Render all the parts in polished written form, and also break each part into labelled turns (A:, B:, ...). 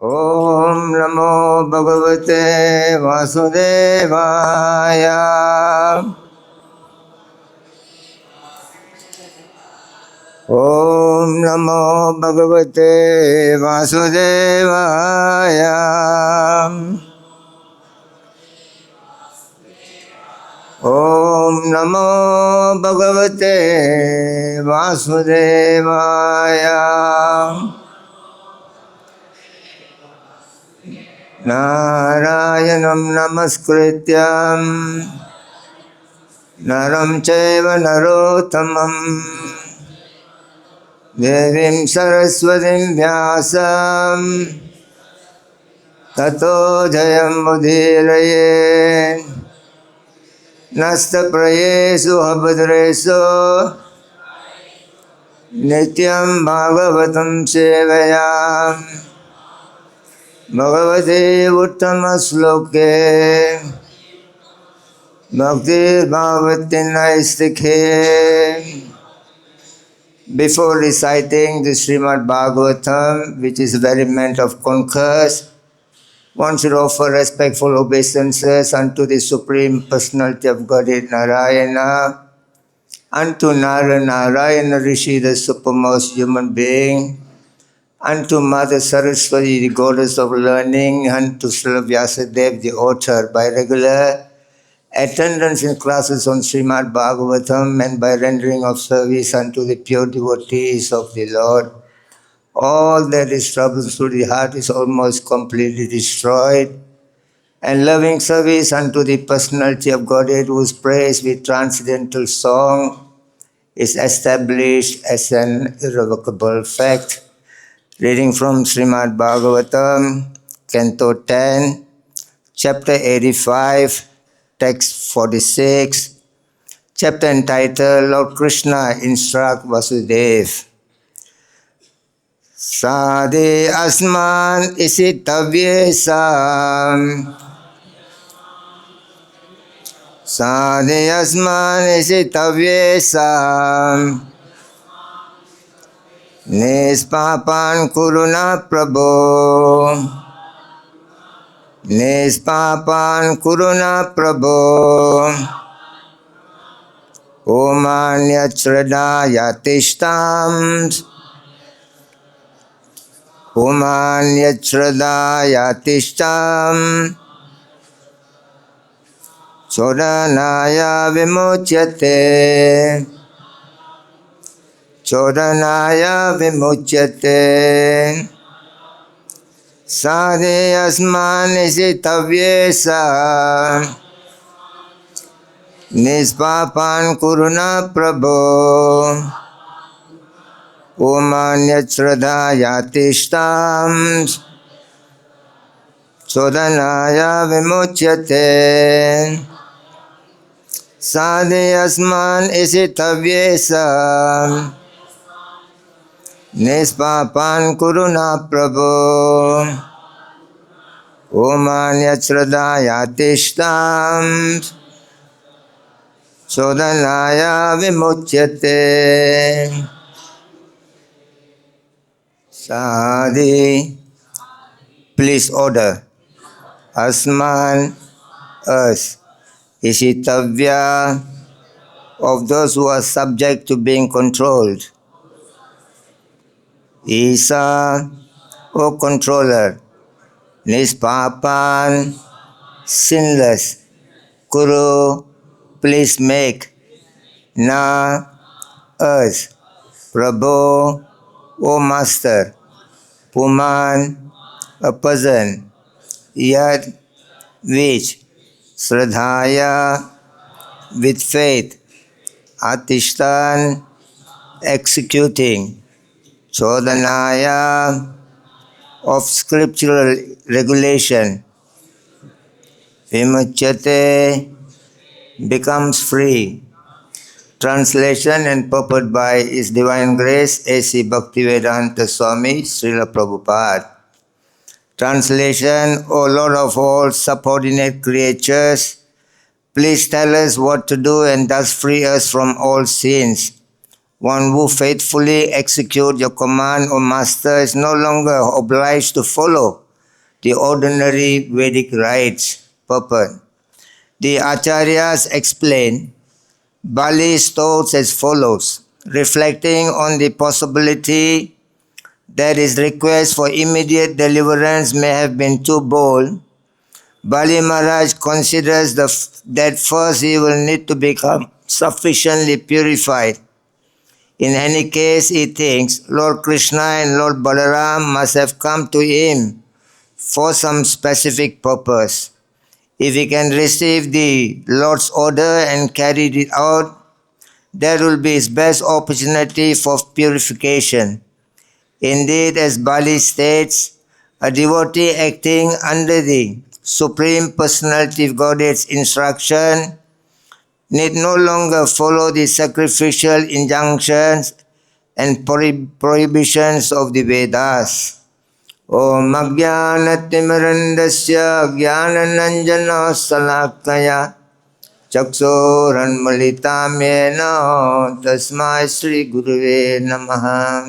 A: Om Namo Bhagavate Vasudevaya. Om Namo Bhagavate Vasudevaya. Om Namo Bhagavate Vasudevaya. Narayanam Namaskrityam Naram Chaiva Narottamam Devim Saraswatim Vyasam Tato Jayam Mudiraye Nasta Prayesu Habhadresu Nityam Bhagavatam Sevayam Bhagavate Uttama Sloke Bhakti Bhagavati. Before reciting the Srimad Bhagavatam, which is very meant of concourse, one should offer respectful obeisances unto the Supreme Personality of Godhead Narayana, unto Narayana Rishi, the supermost human being, unto Mother Saraswati, the goddess of learning, unto Srila Vyasadeva, the author, by regular attendance in classes on Srimad Bhagavatam and by rendering of service unto the pure devotees of the Lord. All that is troubles through the heart is almost completely destroyed, and loving service unto the personality of Godhead, whose praise with transcendental song is established as an irrevocable fact. Reading from Srimad Bhagavatam, Canto 10, Chapter 85, Text 46, Chapter entitled Lord Krishna Instruct Vasudeva. Sade asman isitavyesam. Sade asman isitavyesam. Nispapan kuruna prabho. Nispapan kuruna prabho. Omanya shrada yatishtam. Omanya shrada yatishtam. Chodanaya vimuchyate. Chodanaya vimuchyate. Sade asman isitavyesa. Nispapan kuruna prabho. Omanya shrada yatishtam. Chodanaya vimuchyate. Sade asman isitavyesa. Nispapan kuruna prabho. Omanya shrada yatishtam. Chodanaya vimuchyate. Sadi. Please order. Asman, us. Isitavya, of those who are subject to being controlled. Isa, O controller. Nispapan, sinless. Kuru, please make. Na, us. Prabhu, O master. Puman, a person. Yad, which. Sradhaya, with faith. Atishtan, executing. Chodanaya, of scriptural regulation. Vimuchyate, becomes free. Translation and purport by His Divine Grace A.C. Bhakti-Vedanta Swami, Srila Prabhupada. Translation, O Lord of all subordinate creatures, please tell us what to do and thus free us from all sins. One who faithfully executes your command, O Master, is no longer obliged to follow the ordinary Vedic rites purport. The Acharyas explain Bali's thoughts as follows, reflecting on the possibility that his request for immediate deliverance may have been too bold. Bali Maharaj considers that first he will need to become sufficiently purified. In any case, he thinks Lord Krishna and Lord Balaram must have come to him for some specific purpose. If he can receive the Lord's order and carry it out, that will be his best opportunity for purification. Indeed, as Bali states, a devotee acting under the Supreme Personality of Godhead's instruction need no longer follow the sacrificial injunctions and prohibitions of the Vedas. Om Ajnanatimirandasya Jnanananjana Salakaya Chaksoranmalitam Yena Tasmai Sri Guruve Namaha.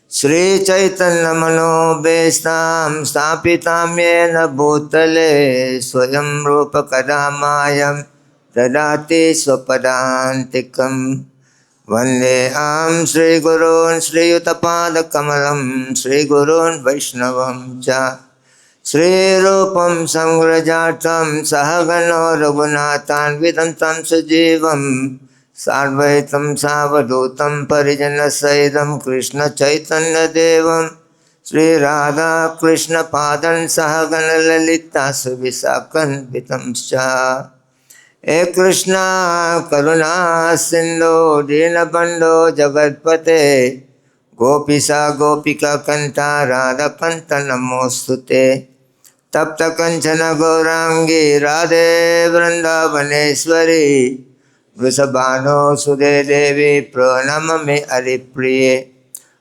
A: Sri Chaitanya Manobestam Stapitam Yena Bhutale Swayam Rupa Kadamayam Tadati Swapadantikam Vande Am Sri Gurun Sri Utapada Kamalam Sri Gurun Vaishnavam Cha Sri Rupam Sangrajatam Sahagano Raghunathan Vidantam Sajivam Sarvaitam Savadutam Parijana Saidam Krishna Chaitanya Devam Sri Radha Krishna Padan Sahagana Lalita Suvisakan Vitamscha E Krishna Karuna Sindhu Dinabando Jagatpate Gopisa Gopika Kanta Radha Kanta Namostute Tapta Kanchana Gaurangi Radhe Vrindavaneshwari Vrisabhano Sude Devi Pranamami Aripriye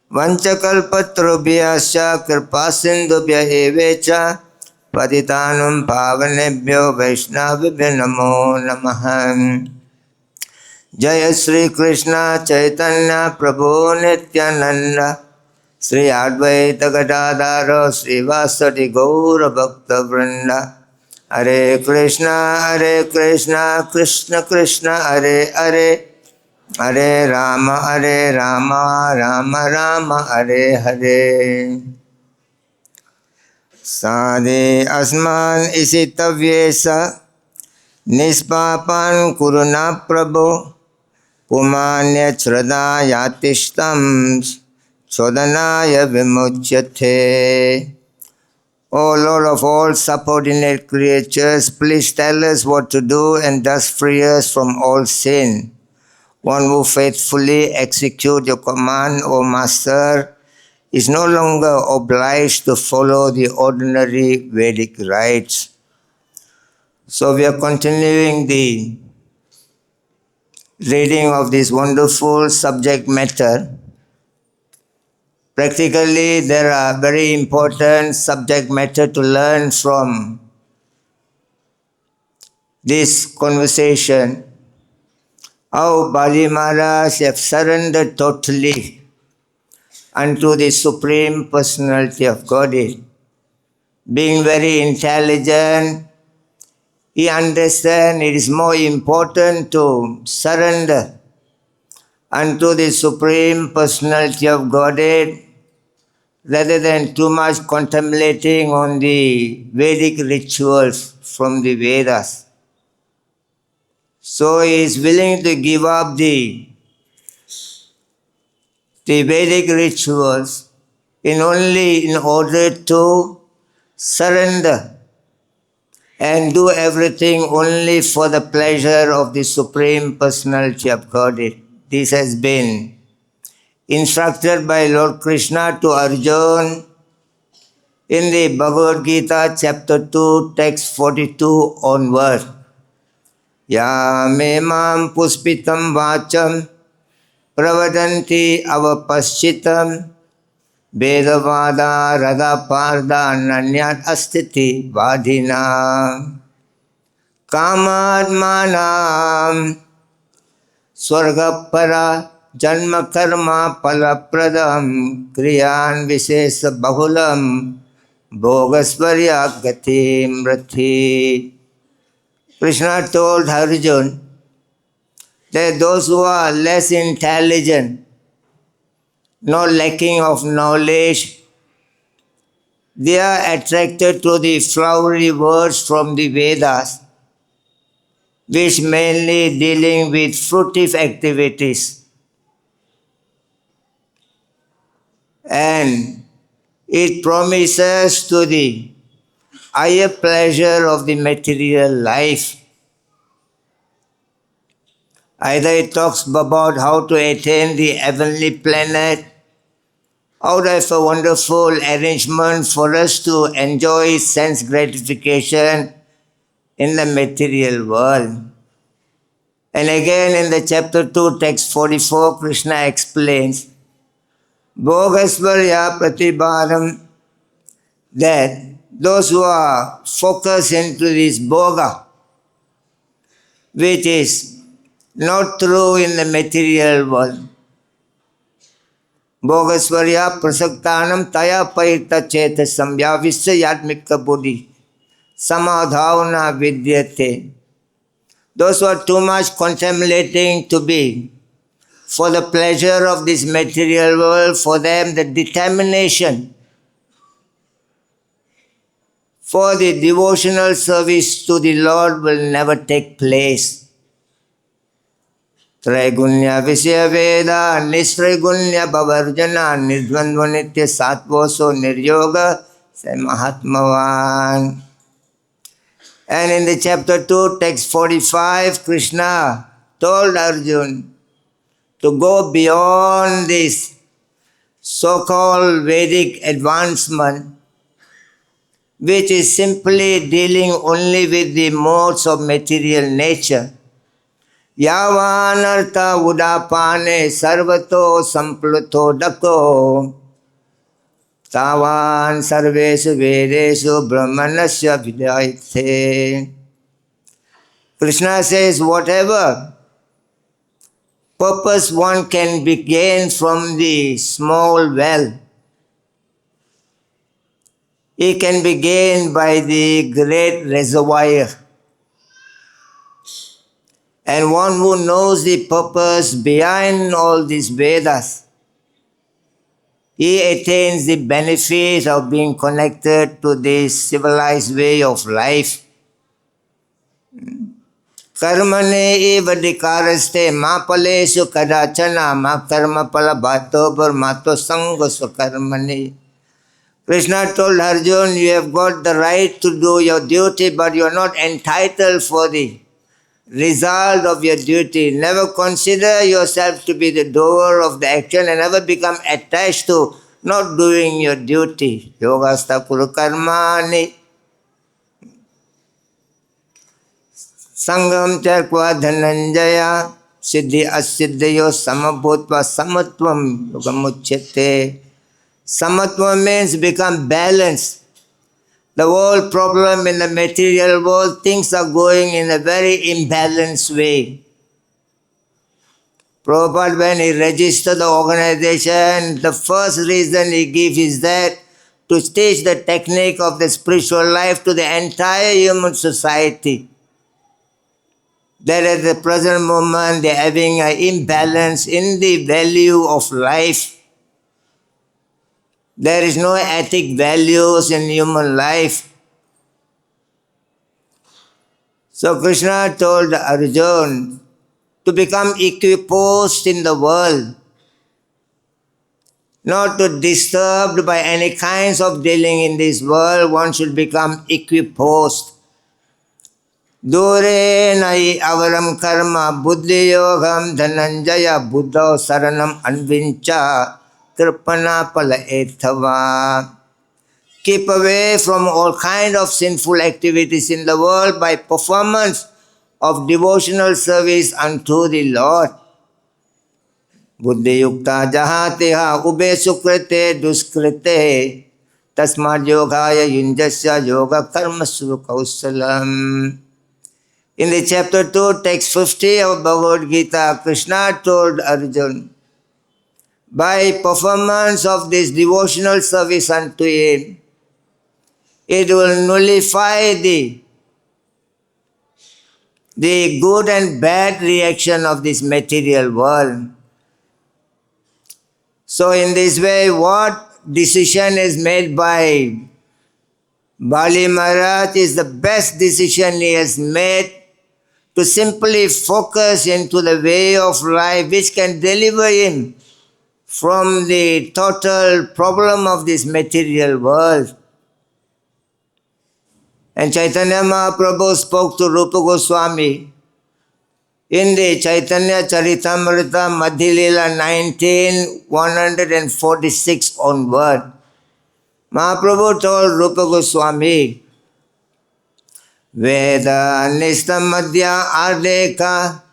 A: Vanchakalpatrubhyascha Kripasindubhya Evecha Patitanum Pavanebhyo Vaishnavibhyo Namo Namaha. Jaya Sri Krishna Chaitanya Prabhu Nityananda Sri Advaita Gadadhara Sri Vasadi Gaura Bhakta Vrinda Hare Krishna Krishna Krishna Hare Hare Hare Rama Rama Rama Hare Hare. Sade asman isitavyesa nispapan kuruna prabhu pumanya chradha yatishtam chodhanaya vimuchyate. O Lord of all subordinate creatures, please tell us what to do and thus free us from all sin. One who faithfully executes your command, O Master, is no longer obliged to follow the ordinary Vedic rites. So we are continuing the reading of this wonderful subject matter. Practically, there are very important subject matter to learn from this conversation. How Bali Maharaj have surrendered totally unto the Supreme Personality of Godhead. Being very intelligent, he understands it is more important to surrender unto the Supreme Personality of Godhead rather than too much contemplating on the Vedic rituals from the Vedas. So he is willing to give up the Vedic rituals in order to surrender and do everything only for the pleasure of the Supreme Personality of Godhead. This has been instructed by Lord Krishna to Arjuna in the Bhagavad-Gita chapter 2 text 42 onward. Ya me mam puspitam vacham pravadanti avapaschitam Vedavada radha parda nanyat astiti vadhina kamadmanam swargapara janma karma palapradam kriyan visesa bahulam Bhogasvarya gatim rathi. Krishna told Arjuna that those who are less intelligent, not lacking of knowledge, they are attracted to the flowery words from the Vedas, which mainly dealing with fruitive activities. And it promises to the higher pleasure of the material life. Either it talks about how to attain the heavenly planet, how to have a wonderful arrangement for us to enjoy sense gratification in the material world. And again in the chapter 2, text 44, Krishna explains, Bhogasvarya Pratibharam, that those who are focused into this bhoga, which is not true in the material world. Bhogasvarya prasaktanam taya paita chetasam yavisya yatmika buddhi samadhavana vidyate. Those who are too much contemplating to be for the pleasure of this material world, for them the determination for the devotional service to the Lord will never take place. Traigunya Visya Veda Nisraigunya Bavarjana Nidvandvanitya Sattvoso Niryoga say Mahatmavan. And in the chapter 2, text 45, Krishna told Arjuna to go beyond this so-called Vedic advancement, which is simply dealing only with the modes of material nature. Yavanartha udapane sarvato sampluto dako tavan sarvesu vedesu brahmanasya vidayate. Krishna says whatever purpose one can be gained from the small well, it can be gained by the great reservoir. And one who knows the purpose behind all these Vedas, he attains the benefit of being connected to this civilized way of life. Karmane eva dikaraste ma palesu kadachana ma karma pala bhato mato sanga karmane. Krishna told Arjuna, you have got the right to do your duty, but you are not entitled for the result of your duty. Never consider yourself to be the doer of the action and never become attached to not doing your duty. Yogasta kuru karmani sangam charkva dhananjaya siddhi asiddhayo samabhutva samatvam yogamuchyate. Samatva means become balanced. The whole problem in the material world, things are going in a very imbalanced way. Prabhupada, when he registered the organization, the first reason he gives is that to teach the technique of the spiritual life to the entire human society. That at the present moment they are having an imbalance in the value of life. There is no ethic values in human life. So Krishna told Arjuna to become equiposed in the world, not to disturbed by any kinds of dealing in this world. One should become equiposed. Dure nai avaram karma buddhi yogam dhananjaya buddha saranam anvincha kripana pala ethava. Keep away from all kind of sinful activities in the world by performance of devotional service unto the Lord. Buddhi yukta jahateha ube sukrite duskrite tasmad yogaya yunjasya yoga karma surukausalam. In the chapter 2, text 50 of Bhagavad-Gita, Krishna told Arjuna, by performance of this devotional service unto him, it will nullify the good and bad reaction of this material world. So in this way, what decision is made by Bali Maharaj is the best decision he has made, to simply focus into the way of life which can deliver him from the total problem of this material world. And Chaitanya Mahaprabhu spoke to Rupa Goswami in the Chaitanya Charitamrita Madhya-lila 19, 146 onward. Mahaprabhu told Rupa Goswami, Veda Nistamadhya Ardeka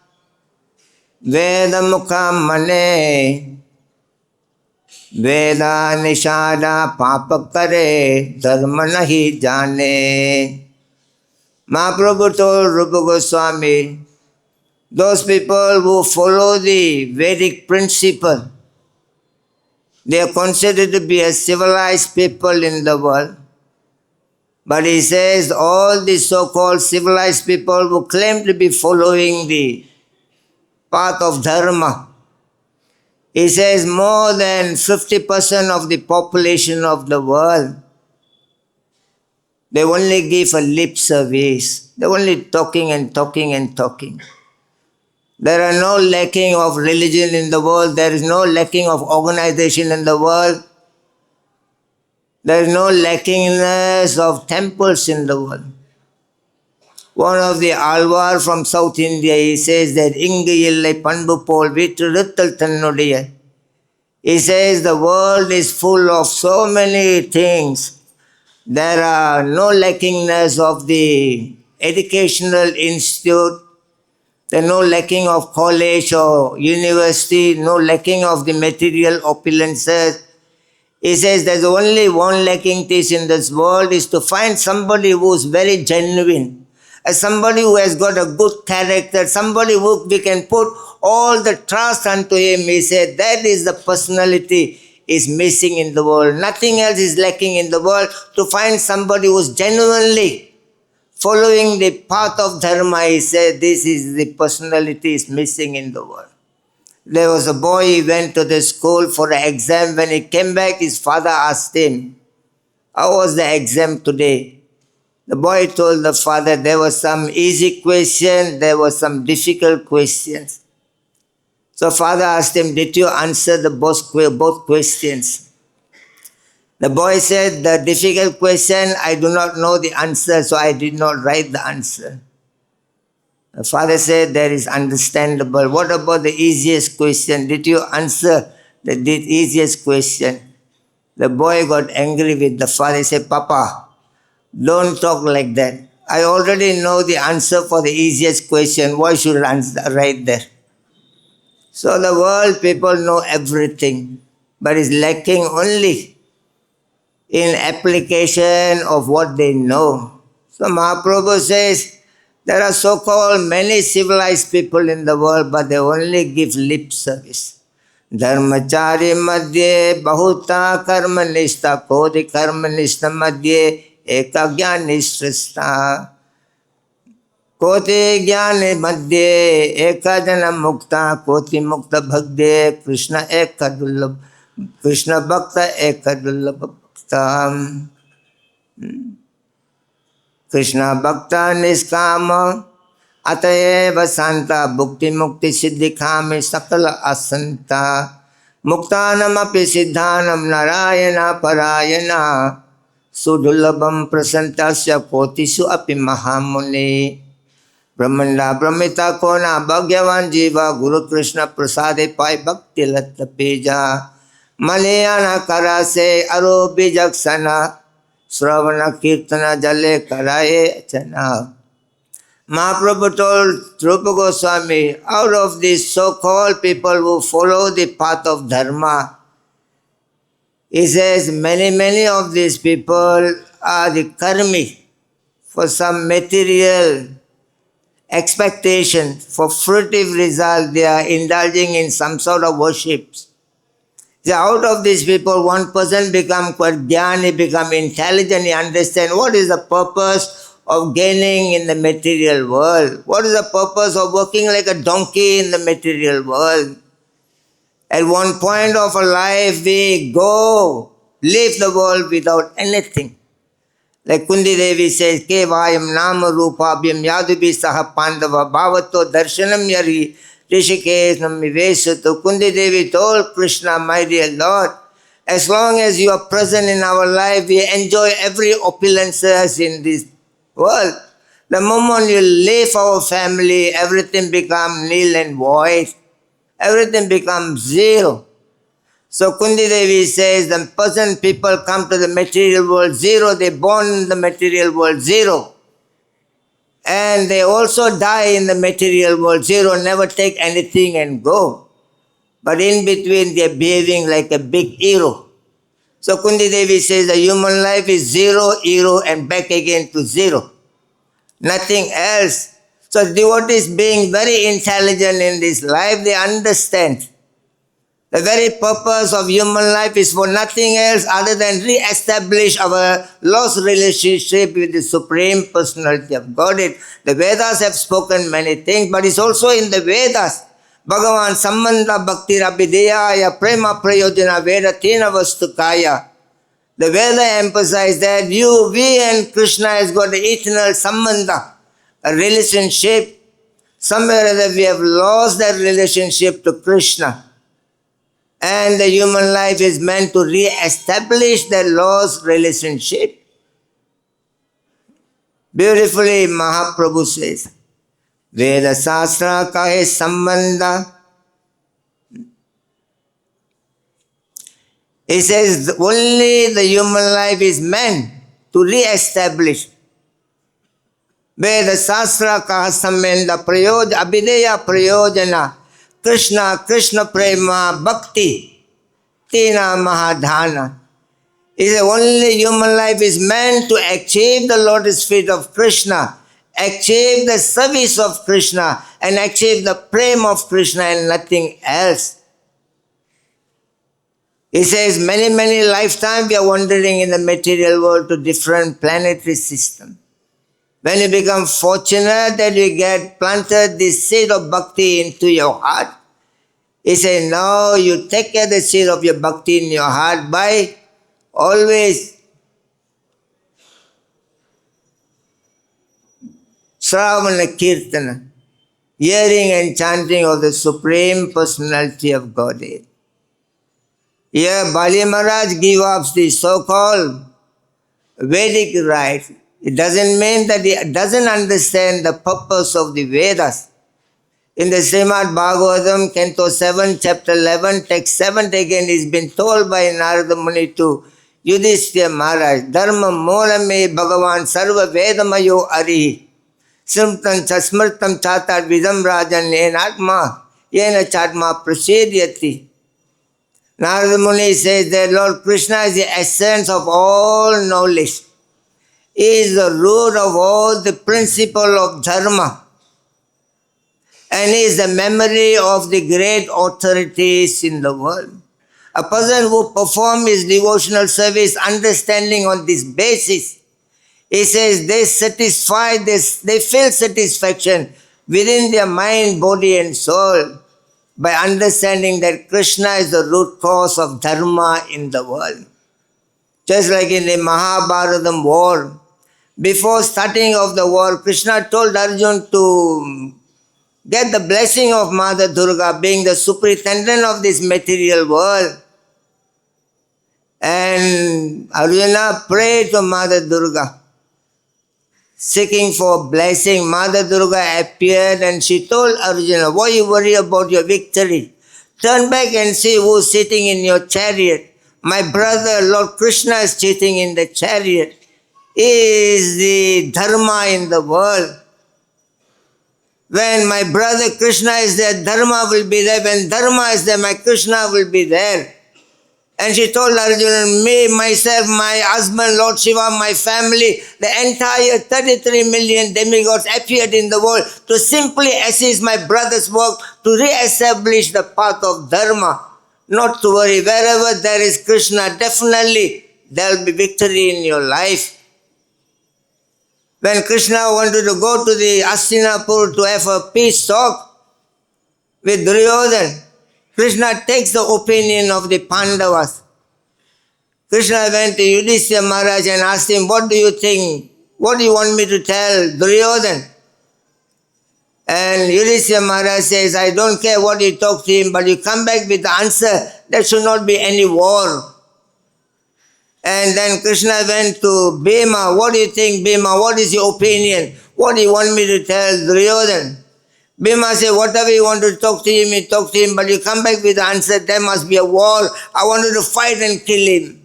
A: Veda Mukha Mane Veda Nishada Papa Kare Dharma Nahi Jane. Mahaprabhu told Rupa Goswami, those people who follow the Vedic principle, they are considered to be a civilized people in the world. But he says all the so-called civilized people who claim to be following the path of dharma, he says more than 50% of the population of the world, they only give a lip service. They're only talking and talking and talking. There are no lacking of religion in the world. There is no lacking of organization in the world. There is no lackingness of temples in the world. One of the Alvar from South India, he says that Inga illai panbu pol vittiruttal tannudaiya. He says the world is full of so many things. There are no lackingness of the educational institute. There is no lacking of college or university, no lacking of the material opulences. He says there's only one lacking thing in this world, is to find somebody who is very genuine, somebody who has got a good character, somebody who we can put all the trust unto him. He said that is the personality is missing in the world. Nothing else is lacking in the world. To find somebody who is genuinely following the path of dharma, he said this is the personality is missing in the world. There was a boy, he went to the school for an exam. When he came back, his father asked him, how was the exam today? The boy told the father there was some easy question, there was some difficult questions. So father asked him, did you answer both questions? The boy said, the difficult question, I do not know the answer, so I did not write the answer. The father said, that is understandable. What about the easiest question? Did you answer the easiest question? The boy got angry with the father. He said, Papa, don't talk like that. I already know the answer for the easiest question. Why should I write there? So the world people know everything, but is lacking only in application of what they know. So Mahaprabhu says, there are so-called many civilized people in the world, but they only give lip service. Dharmachari madhye bahuta karma nishta kodi karma nishta madhye eka jnanishtrista. Koti jnani madhye eka jana mukta koti mukta bhagde Krishna eka dullabh Krishna bhakta eka dullabh bhakta. Krishna bhakta niskama atayeva santa bhukti mukti siddhikhami sakala asanta muktanam api siddhanam narayana parayana sudulabam prasantasya kotisu api mahamuni brahmanda brahmita kona bhagyavan jiva guru Krishna prasade pai bhakti latta peja malayana karase arobi jaksana Sravana Kirtana Jale Karaye Chana. Mahaprabhu told Rupa Goswami, out of these so-called people who follow the path of dharma, he says many of these people are the karmi for some material expectation, for fruitive result. They are indulging in some sort of worships. See, out of these people, one person become quite jnani, become intelligent, he understand what is the purpose of gaining in the material world. What is the purpose of working like a donkey in the material world? At one point of our life, we go, leave the world without anything. Like Kundi Devi says, Kevayam nama rupabhyam yadubi saha pandava bhavato darshanam yari rishikesh namivesato. Kundi Devi told Krishna, my dear Lord, as long as you are present in our life, we enjoy every opulences in this world. The moment you leave our family, everything becomes nil and void. Everything becomes zero. So Kundi Devi says, the person people come to the material world zero, they born in the material world zero. And they also die in the material world zero, never take anything and go. But in between they are behaving like a big hero. So Kundi Devi says the human life is zero, hero and back again to zero. Nothing else. So devotees being very intelligent in this life, they understand. The very purpose of human life is for nothing else other than re-establish our lost relationship with the Supreme Personality of Godhead. The Vedas have spoken many things, but it's also in the Vedas. Bhagavan Sambandha Bhakti Rabhideyaya Prema Prayojana Veda Tina Vastukaya. The Veda emphasizes that we and Krishna has got the eternal Sambandha, a relationship. Somewhere or other we have lost that relationship to Krishna. And the human life is meant to re-establish the lost relationship. Beautifully Mahaprabhu says, Veda Sastra Kahe Sambandha. He says only the human life is meant to re-establish. Veda Sastra Kaha Sambandha Prayoj Abhideya Prayojana Krishna Prema Bhakti Tina Mahadhana. He says only human life is meant to achieve the lotus feet of Krishna, achieve the service of Krishna, and achieve the prema of Krishna and nothing else. He says many lifetimes we are wandering in the material world to different planetary systems. When you become fortunate that you get planted this seed of bhakti into your heart, he says now you take care of the seed of your bhakti in your heart by always Sravana Kirtana, hearing and chanting of the Supreme Personality of Godhead. Here Bali Maharaj gives up the so-called Vedic rites. It doesn't mean that he doesn't understand the purpose of the Vedas. In the Srimad Bhagavatam, Canto 7, Chapter 11, Text 7 again is been told by Narada Muni to Yudhishthira Maharaj, Dharma Molame Bhagavan Sarva Vedamayo Arihi Srimtam Chasmartam Chatar Vidam Rajan Yenatma Yena Chatma Prasedyati. Narada Muni says that Lord Krishna is the essence of all knowledge. He is the root of all the principle of dharma. And he is the memory of the great authorities in the world. A person who performs his devotional service understanding on this basis, he says they feel satisfaction within their mind, body and soul by understanding that Krishna is the root cause of dharma in the world. Just like in the Mahabharata war, before starting of the war, Krishna told Arjuna to get the blessing of Mother Durga, being the superintendent of this material world. And Arjuna prayed to Mother Durga, seeking for blessing. Mother Durga appeared and she told Arjuna, why you worry about your victory? Turn back and see who is sitting in your chariot. My brother, Lord Krishna, is sitting in the chariot. He is the dharma in the world. When my brother Krishna is there, dharma will be there. When dharma is there, my Krishna will be there. And she told Arjuna, me, myself, my husband, Lord Shiva, my family, the entire 33 million demigods appeared in the world to simply assist my brother's work to re-establish the path of dharma. not to worry. Wherever there is Krishna, definitely there will be victory in your life. When Krishna wanted to go to the Hastinapur to have a peace talk with Duryodhana, Krishna takes the opinion of the Pandavas. Krishna went to Yudhishthira Maharaj and asked him, what do you think? What do you want me to tell Duryodhana? And Yudhishthira Maharaj says, I don't care what you talk to him, but you come back with the answer, there should not be any war. And then Krishna went to Bhima, what do you think, Bhima? What is your opinion? What do you want me to tell Duryodhana? Bhima said, whatever you want to talk to him, you talk to him, but you come back with the answer, there must be a war. I wanted to fight and kill him.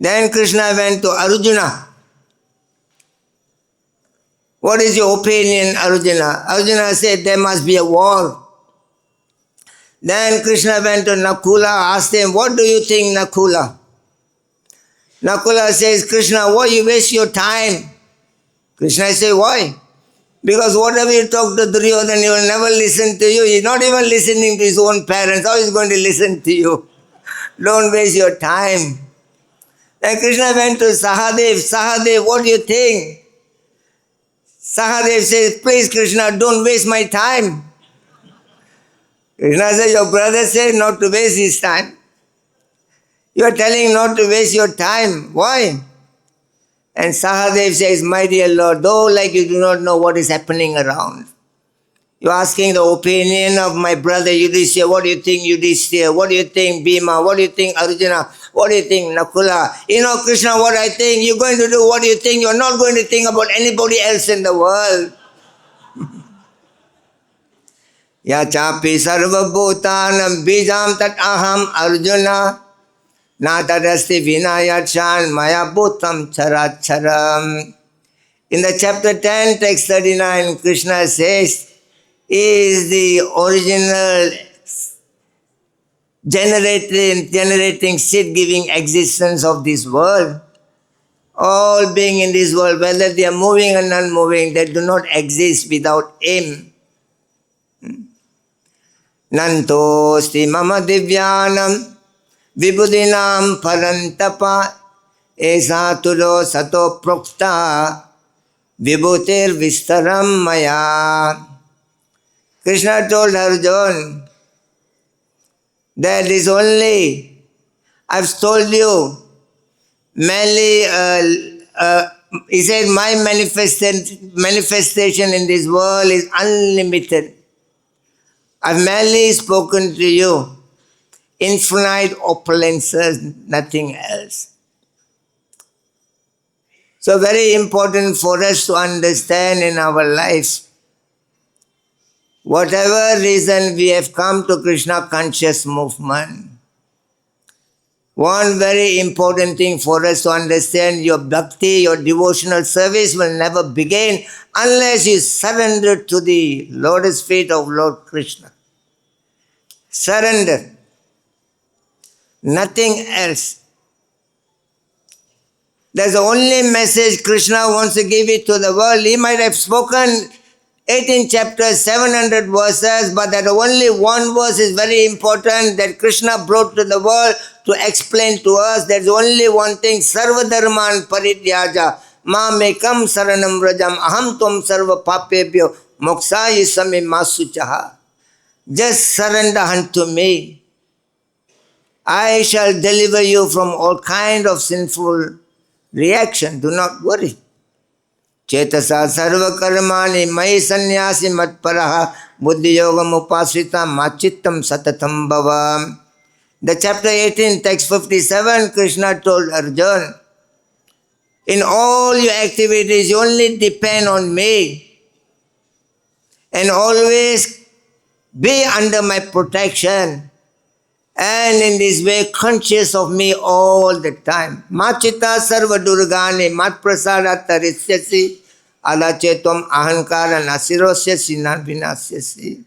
A: Then Krishna went to Arjuna. What is your opinion, Arjuna? Arjuna said, there must be a war. Then Krishna went to Nakula, asked him, what do you think, Nakula? Nakula says, Krishna, why you waste your time? Krishna says, why? Because whatever you talk to Duryodhana, he will never listen to you. He's not even listening to his own parents. How is he going to listen to you? Don't waste your time. Then Krishna went to Sahadev. Sahadev, what do you think? Sahadev says, please Krishna, don't waste my time. Krishna says, your brother said not to waste his time. You are telling not to waste your time. Why? And Sahadev says, my dear Lord, though like you do not know what is happening around. You are asking the opinion of my brother Yudhishthira. What do you think, Yudhishthira? What do you think, Bhima? What do you think, Arjuna? What do you think, Nakula? You know, Krishna, what I think, you're going to do what you think. You're not going to think about anybody else in the world. Ya chapi sarva bhutanam bijam tat aham Arjuna na tadasti vinayachan maya bhutam characharam. In the chapter 10, text 39, Krishna says, is the original generating seed-giving existence of this world. All being in this world, whether they are moving or non-moving, they do not exist without Him. Nantosti mama divyanam vibudinam parantapa esa tudo sato prokta vibhutir vistaram maya. Krishna told Arjuna that is only, I've told you, mainly, he said, my manifestation in this world is unlimited. I've merely spoken to you, infinite opulences, nothing else. So very important for us to understand in our lives. Whatever reason we have come to Krishna conscious movement, one very important thing for us to understand, your bhakti, your devotional service will never begin unless you surrender to the lotus feet of Lord Krishna. Surrender. Nothing else. That's the only message Krishna wants to give it to the world. He might have spoken 18 chapters, 700 verses, but that only one verse is very important that Krishna brought to the world to explain to us. There's only one thing, Sarva Dharman Parityaja, Ma Mekam Saranam Rajam, Aham Tom Sarva Papebhyo, Mokshayi Sami Masuchaha. Just surrender unto me. I shall deliver you from all kind of sinful reaction. Do not worry. Chetasa sarva karmani mai sannyasi matparaha buddhi-yogam upasrita machittam satatam bhava. The chapter 18, text 57, Krishna told Arjuna, in all your activities, you only depend on me and always be under my protection. And in this way, conscious of me all the time. Machita sarva durgani mat prasada tarisyasi alachetom ahankara nasirosyasi narvinasyasi.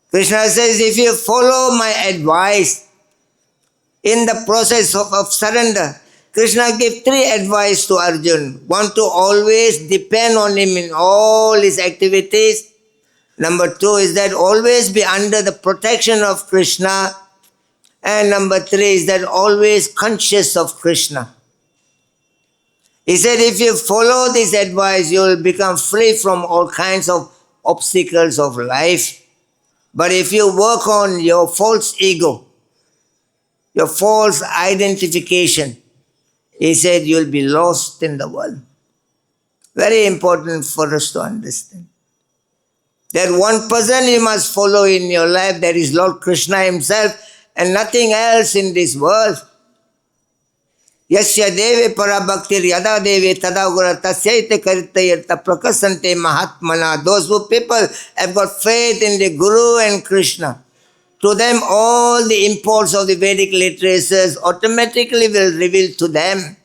A: Krishna says, if you follow my advice in the process of surrender, Krishna gave 3 advice to Arjuna. 1, to always depend on him in all his activities. Number 2 is that always be under the protection of Krishna. And number 3 is that always conscious of Krishna. He said if you follow this advice, you will become free from all kinds of obstacles of life. But if you work on your false ego, your false identification, he said you'll be lost in the world. Very important for us to understand. That one person you must follow in your life, that is Lord Krishna himself and nothing else in this world. Yasya deve parabhaktir yada deve tadagura tasyaita karitayarta prakasante mahatmana. Those who people have got faith in the Guru and Krishna, to them all the imports of the Vedic literatures automatically will reveal to them.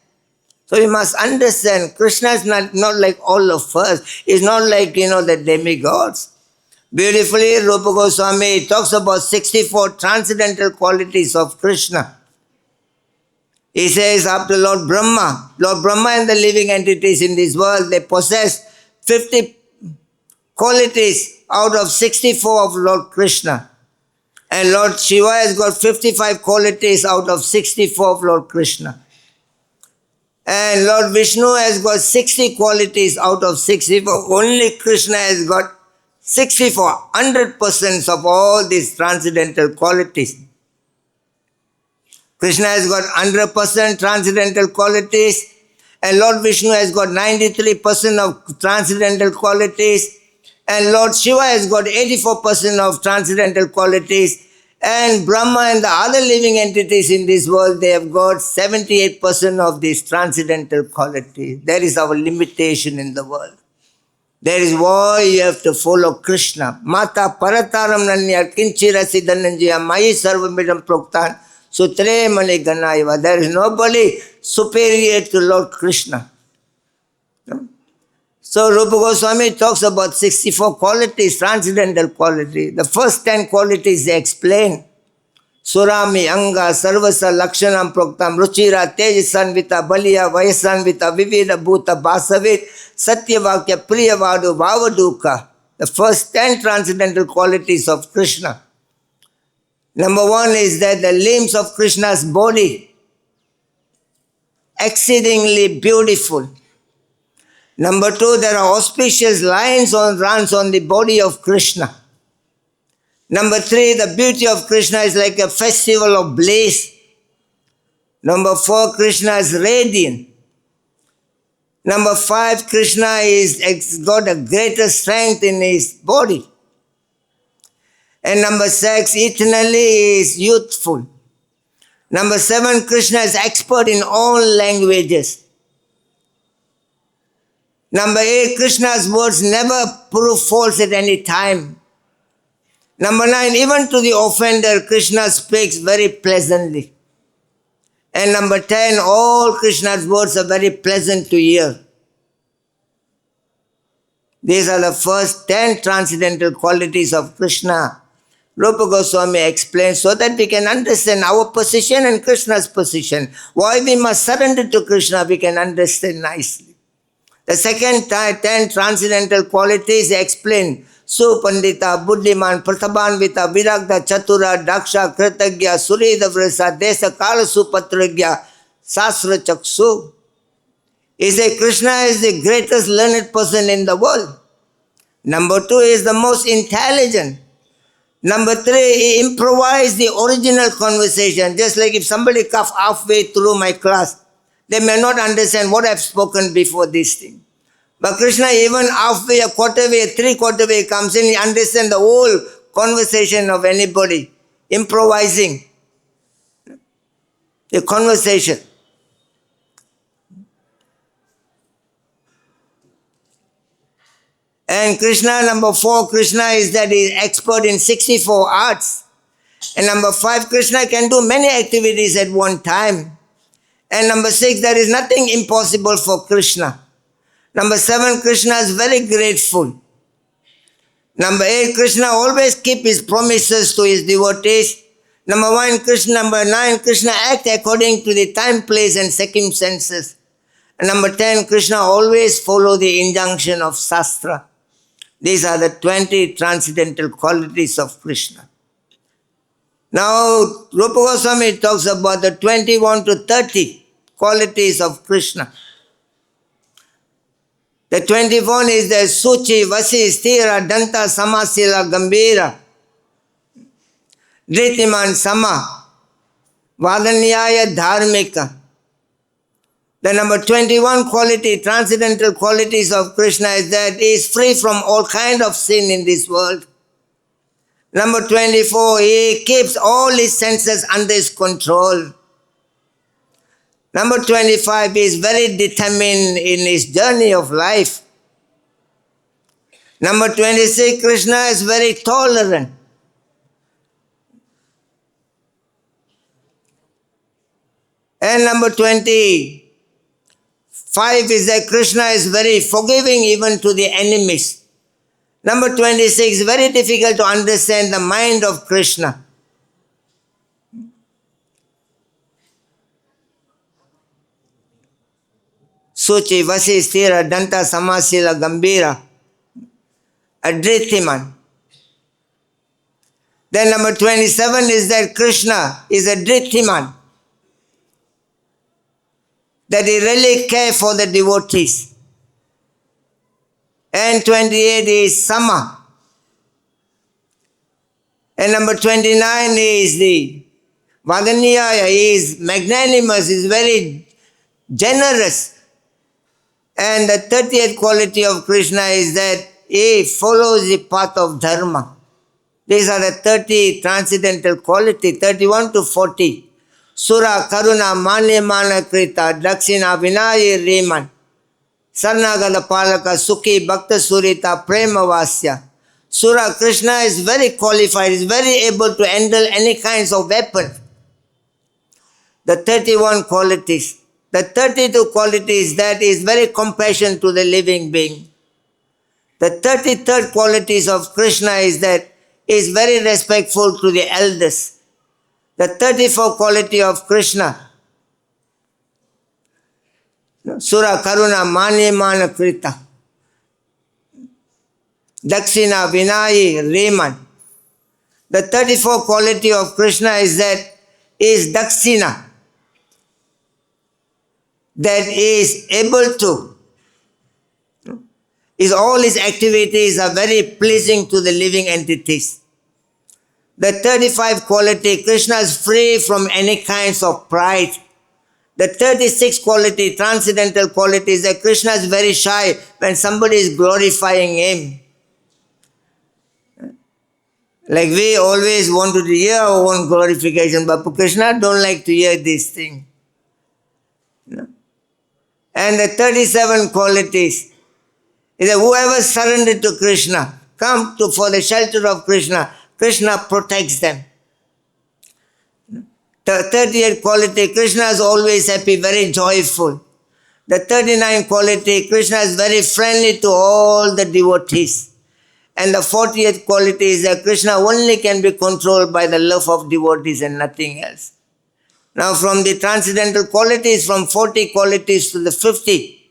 A: So you must understand, Krishna is not like all of us. He's not like, the demigods. Beautifully, Rupa Goswami talks about 64 transcendental qualities of Krishna. He says after Lord Brahma and the living entities in this world, they possess 50 qualities out of 64 of Lord Krishna. And Lord Shiva has got 55 qualities out of 64 of Lord Krishna. And Lord Vishnu has got 60 qualities out of 64. Only Krishna has got 64, 100% of all these transcendental qualities. Krishna has got 100% transcendental qualities, and Lord Vishnu has got 93% of transcendental qualities, and Lord Shiva has got 84% of transcendental qualities, and Brahma and the other living entities in this world, they have got 78% of these transcendental qualities. That is our limitation in the world. That is why you have to follow Krishna. Mata parataram nanya kinchirasi dhananjaya mayi sarvamidam proktan sutre mani ganaiva. There is nobody superior to Lord Krishna. So Rupa Goswami talks about 64 qualities, transcendental qualities. The first 10 qualities they explain. Surami, Anga, Sarvasa, Lakshanam, Proktam, Ruchira, Tejasanvita, Baliya, Vayasanvita, Vivida, Bhuta, Basavit, Satyavakya, Priyavadu, Vavaduka. The first 10 transcendental qualities of Krishna. Number 1 is that the limbs of Krishna's body, exceedingly beautiful. Number 2, there are auspicious lines runs on the body of Krishna. Number 3, the beauty of Krishna is like a festival of blaze. Number 4, Krishna is radiant. Number 5, Krishna has got a greater strength in his body. And number 6, eternally he is youthful. Number 7, Krishna is expert in all languages. Number 8, Krishna's words never prove false at any time. Number 9, even to the offender, Krishna speaks very pleasantly. And number 10, all Krishna's words are very pleasant to hear. These are the first 10 transcendental qualities of Krishna. Rupa Goswami explains so that we can understand our position and Krishna's position. Why we must surrender to Krishna, we can understand nicely. The second 10 transcendental qualities explain. Supandita, Buddhiman, Prathabhanvita, Viragda, Chatura, Daksha, Kritagya, Surida Vrasa, Desa, Kala Supatragya, Sasra Chaksu. He says Krishna is the greatest learned person in the world. Number 2, he is the most intelligent. Number 3, he improvised the original conversation. Just like if somebody comes halfway through my class, they may not understand what I've spoken before this thing. But Krishna, even halfway, a quarter way, 3/4 way comes in, he understands the whole conversation of anybody. Improvising the conversation. And Krishna, number 4, Krishna is that he is expert in 64 arts. And number 5, Krishna can do many activities at one time. And number 6, there is nothing impossible for Krishna. Number 7, Krishna is very grateful. Number 8, Krishna always keeps his promises to his devotees. Number 1, Krishna. Number 9, Krishna act according to the time, place and circumstances. And number 10, Krishna always follow the injunction of Shastra. These are the 20 transcendental qualities of Krishna. Now, Rupa Goswami talks about the 21 to 30 qualities of Krishna. The 21 is the Suchi, Vasi, Sthira, Danta, Samasila, Gambira, Dritiman, Sama, Vadanyaya, Dharmika. The number 21 quality, transcendental qualities of Krishna is that he is free from all kind of sin in this world. Number 24, he keeps all his senses under his control. Number 25, he is very determined in his journey of life. Number 26, Krishna is very tolerant. And number 25 is that Krishna is very forgiving even to the enemies. Number 26, very difficult to understand the mind of Krishna. Suchi, Vasi, Sthira, Danta, Samasila, Gambira, Adritiman. Then number 27 is that Krishna is a Dritiman, that he really cares for the devotees. And 28 is Sama. And number 29 is the Vadanyaya. He is magnanimous, he is very generous. And the 30th quality of Krishna is that he follows the path of Dharma. These are the 30 transcendental qualities, 31 to 40. Sura, Karuna, Manya, Mana, Krita, Dakshina, Vinayi, Riman, Sarnagala, Palaka, Sukhi, Bhakta, Surita, Prema, Vasya. Sura, Krishna is very qualified, is very able to handle any kinds of weapon. The 31 qualities. The 32 qualities, that is very compassion to the living being. The 33rd qualities of Krishna is that he is very respectful to the elders. The 34th quality of Krishna, Sura, Karuna, Manya, Mana, Krita, Dakshina, Vinayi, Riman. The 34th quality of Krishna is that he is Dakshina, that he is able to, all his activities are very pleasing to the living entities. The 35th quality, Krishna is free from any kinds of pride. The 36th quality, transcendental quality, is that Krishna is very shy when somebody is glorifying him. Like we always want to hear our own glorification, but Krishna don't like to hear this thing. And the 37 qualities is that whoever surrendered to Krishna, come to for the shelter of Krishna, Krishna protects them. The 38th quality, Krishna is always happy, very joyful. The 39th quality, Krishna is very friendly to all the devotees. And the 40th quality is that Krishna only can be controlled by the love of devotees and nothing else. Now from the transcendental qualities, from 40 qualities to the 50,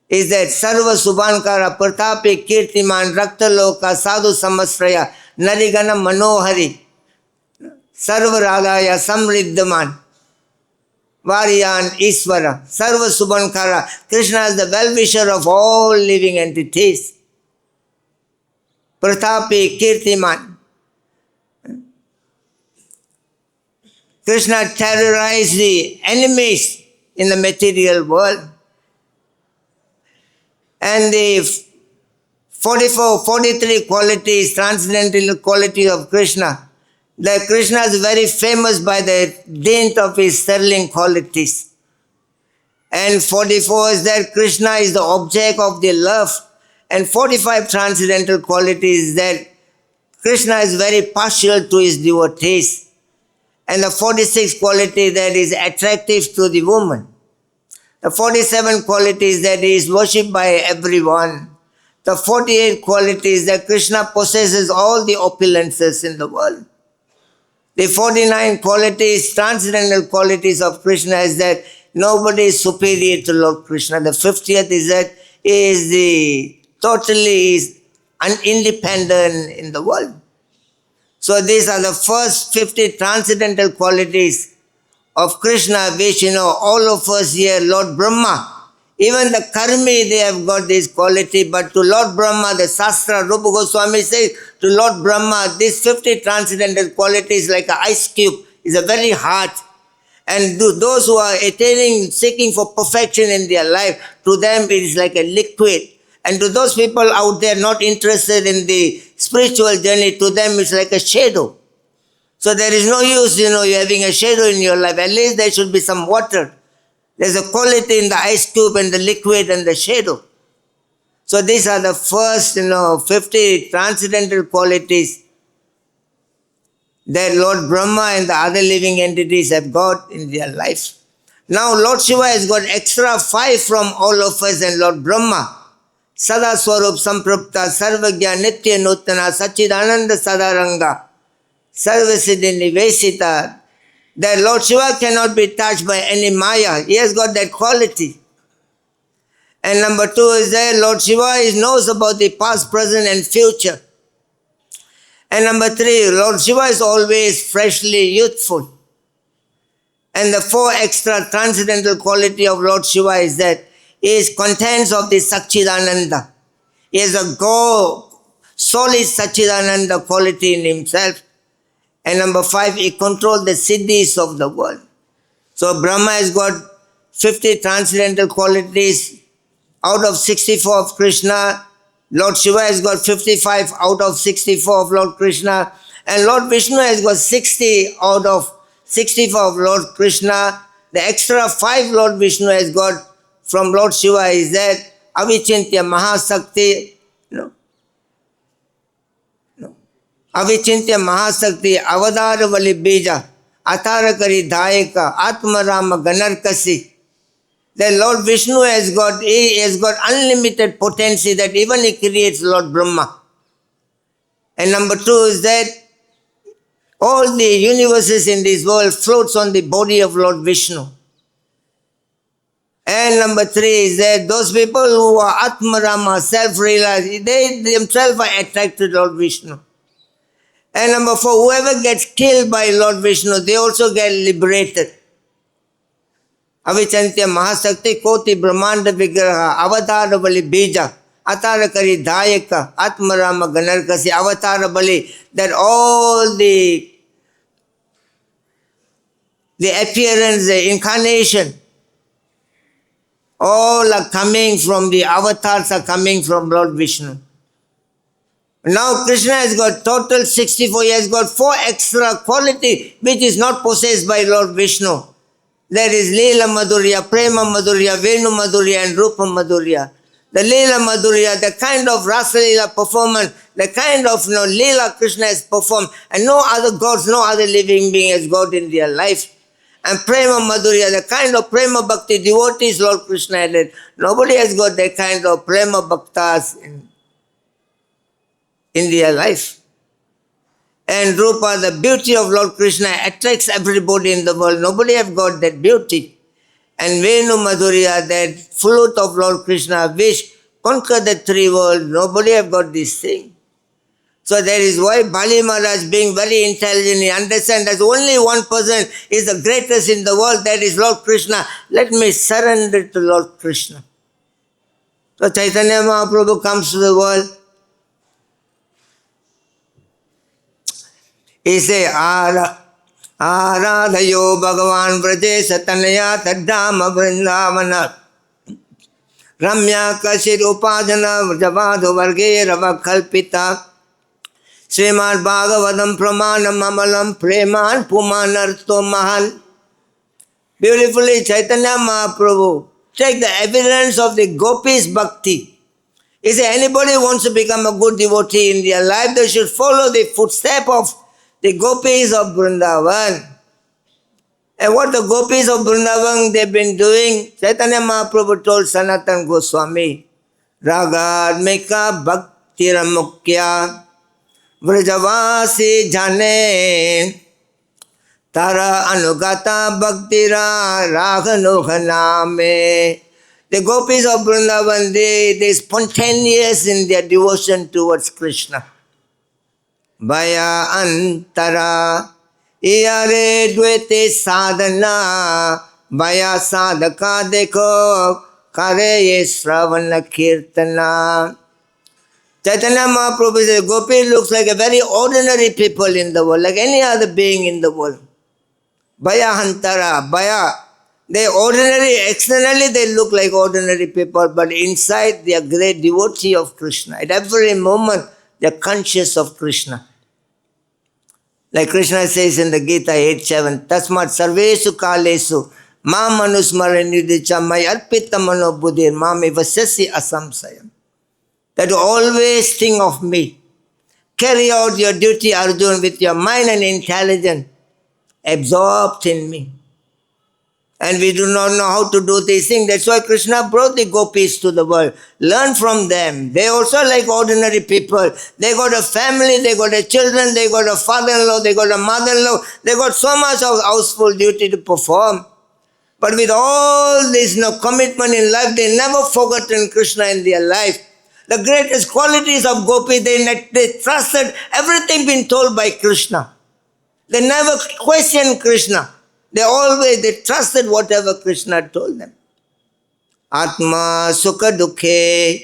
A: is that Sarva Subhankara, Pratapi, Kirtiman, Raktaloka, Sadhu Samasraya, Narigana Manohari, Sarva Radhaya, Samriddhaman, Variyan, Iswara, Sarva Subhankara. Krishna is the well-wisher of all living entities. Pratapi, Kirtiman. Krishna terrorized the enemies in the material world. And the 43 qualities, transcendental quality of Krishna. The Krishna is very famous by the dint of his sterling qualities. And 44 is that Krishna is the object of the love. And 45 transcendental qualities that Krishna is very partial to his devotees. And the 46 quality that is attractive to the woman. The 47 qualities that he is worshipped by everyone. The 48 qualities that Krishna possesses all the opulences in the world. The 49 qualities, transcendental qualities of Krishna is that nobody is superior to Lord Krishna. The 50th is that he is the totally independent in the world. So these are the first 50 transcendental qualities of Krishna, which all of us here, Lord Brahma, even the Karmi, they have got this quality, but to Lord Brahma, the Shastra, Rupa Goswami says, to Lord Brahma, these 50 transcendental qualities like an ice cube is a very hard. And to those who are attaining, seeking for perfection in their life, to them it is like a liquid. And to those people out there not interested in the spiritual journey, to them it's like a shadow. So there is no use, you having a shadow in your life. At least there should be some water. There's a quality in the ice cube and the liquid and the shadow. So these are the first, 50 transcendental qualities that Lord Brahma and the other living entities have got in their life. Now Lord Shiva has got extra 5 from all of us and Lord Brahma. Sada Swarup Samprapta Sarvagya Nitya Nutana Sachidananda Sadaranga Sarvasiddhi Nivesita. That Lord Shiva cannot be touched by any Maya. He has got that quality. And number 2 is that Lord Shiva knows about the past, present and future. And number 3, Lord Shiva is always freshly youthful. And the 4 extra transcendental quality of Lord Shiva is that he is contents of the Satchidananda. He has a solid Satchidananda quality in himself. And number 5, he controls the siddhis of the world. So Brahma has got 50 transcendental qualities out of 64 of Krishna. Lord Shiva has got 55 out of 64 of Lord Krishna. And Lord Vishnu has got 60 out of 64 of Lord Krishna. The extra 5 Lord Vishnu has got from Lord Shiva is that Avichintya Mahasakti, Avichintya Mahasakti, Avadara Vali Bija, Atarakari Dayaka, Atmarama Ganarkasi. Then Lord Vishnu has got unlimited potency that even he creates Lord Brahma. And number 2 is that all the universes in this world floats on the body of Lord Vishnu. And number 3 is that those people who are Atmarama, self-realized, they themselves are attracted to Lord Vishnu. And number 4, whoever gets killed by Lord Vishnu, they also get liberated. Avichantya Mahasakti Koti Brahmanda Vigraha Avatara Bali Bija Atarakari Dayaka Atmarama Ganarkasi Avatara Bali, that all the appearance, the incarnation, all are coming from the avatars, are coming from Lord Vishnu. Now Krishna has got total 64, he has got 4 extra quality which is not possessed by Lord Vishnu. There is Leela Madhurya, Prema Madhurya, Venu Madhurya and Rupa Madhurya. The Leela Madhurya, the kind of Rasa Leela performance, the kind of Leela Krishna has performed, and no other gods, no other living being has got in their life. And Prema Madhurya, the kind of Prema Bhakti devotees Lord Krishna had. Nobody has got that kind of Prema Bhaktas in their life. And Rupa, the beauty of Lord Krishna attracts everybody in the world. Nobody have got that beauty. And Venu Madhurya, that flute of Lord Krishna, which conquer the 3 worlds, nobody have got this thing. So that is why Bali Maharaj, being very intelligent, he understands that only one person is the greatest in the world, that is Lord Krishna. Let me surrender to Lord Krishna. So Chaitanya Mahaprabhu comes to the world. He says, Aradhayo Bhagavan Vraje Satanaya Tadama Vrindavana Ramya Kashir Upadana Vrjavadho Varge Rava Kalpita Srimad Bhagavatam Pramanam Amalam Preman Pumanarto Mahan. Beautifully, Chaitanya Mahaprabhu take the evidence of the Gopis Bhakti. He said, anybody who wants to become a good devotee in their life, they should follow the footstep of the Gopis of Vrindavan. And what the Gopis of Vrindavan they've been doing, Chaitanya Mahaprabhu told Sanatana Goswami, Ragadmika Bhaktiramukya Vrajavasi Jane Tara anugata bhaktira raganohaname. The gopis of Vrindavan, they spontaneous in their devotion towards Krishna. Bhaya antara iyare dvete sadhana bhaya sadhaka dekho kareye sravana kirtana. Chaitanya Mahaprabhu says, Gopi looks like a very ordinary people in the world, like any other being in the world. Bhaya hantara, bhaya. They ordinary, externally they look like ordinary people, but inside they are great devotee of Krishna. At every moment they are conscious of Krishna. Like Krishna says in the Gita 8.7, Tasmat sarvesu kalesu ma manusmaranidhicha may arpita mano buddhir mami vasasi asamsayam. That you always think of me. Carry out your duty, Arjuna, with your mind and intelligence, absorbed in me. And we do not know how to do these things. That's why Krishna brought the gopis to the world. Learn from them. They also like ordinary people. They got a family, they got a children, they got a father-in-law, they got a mother-in-law. They got so much of household duty to perform. But with all this commitment in life, they never forgotten Krishna in their life. The greatest qualities of gopi, they trusted everything being told by Krishna. They never questioned Krishna. They trusted whatever Krishna told them. Atma sukha dukhe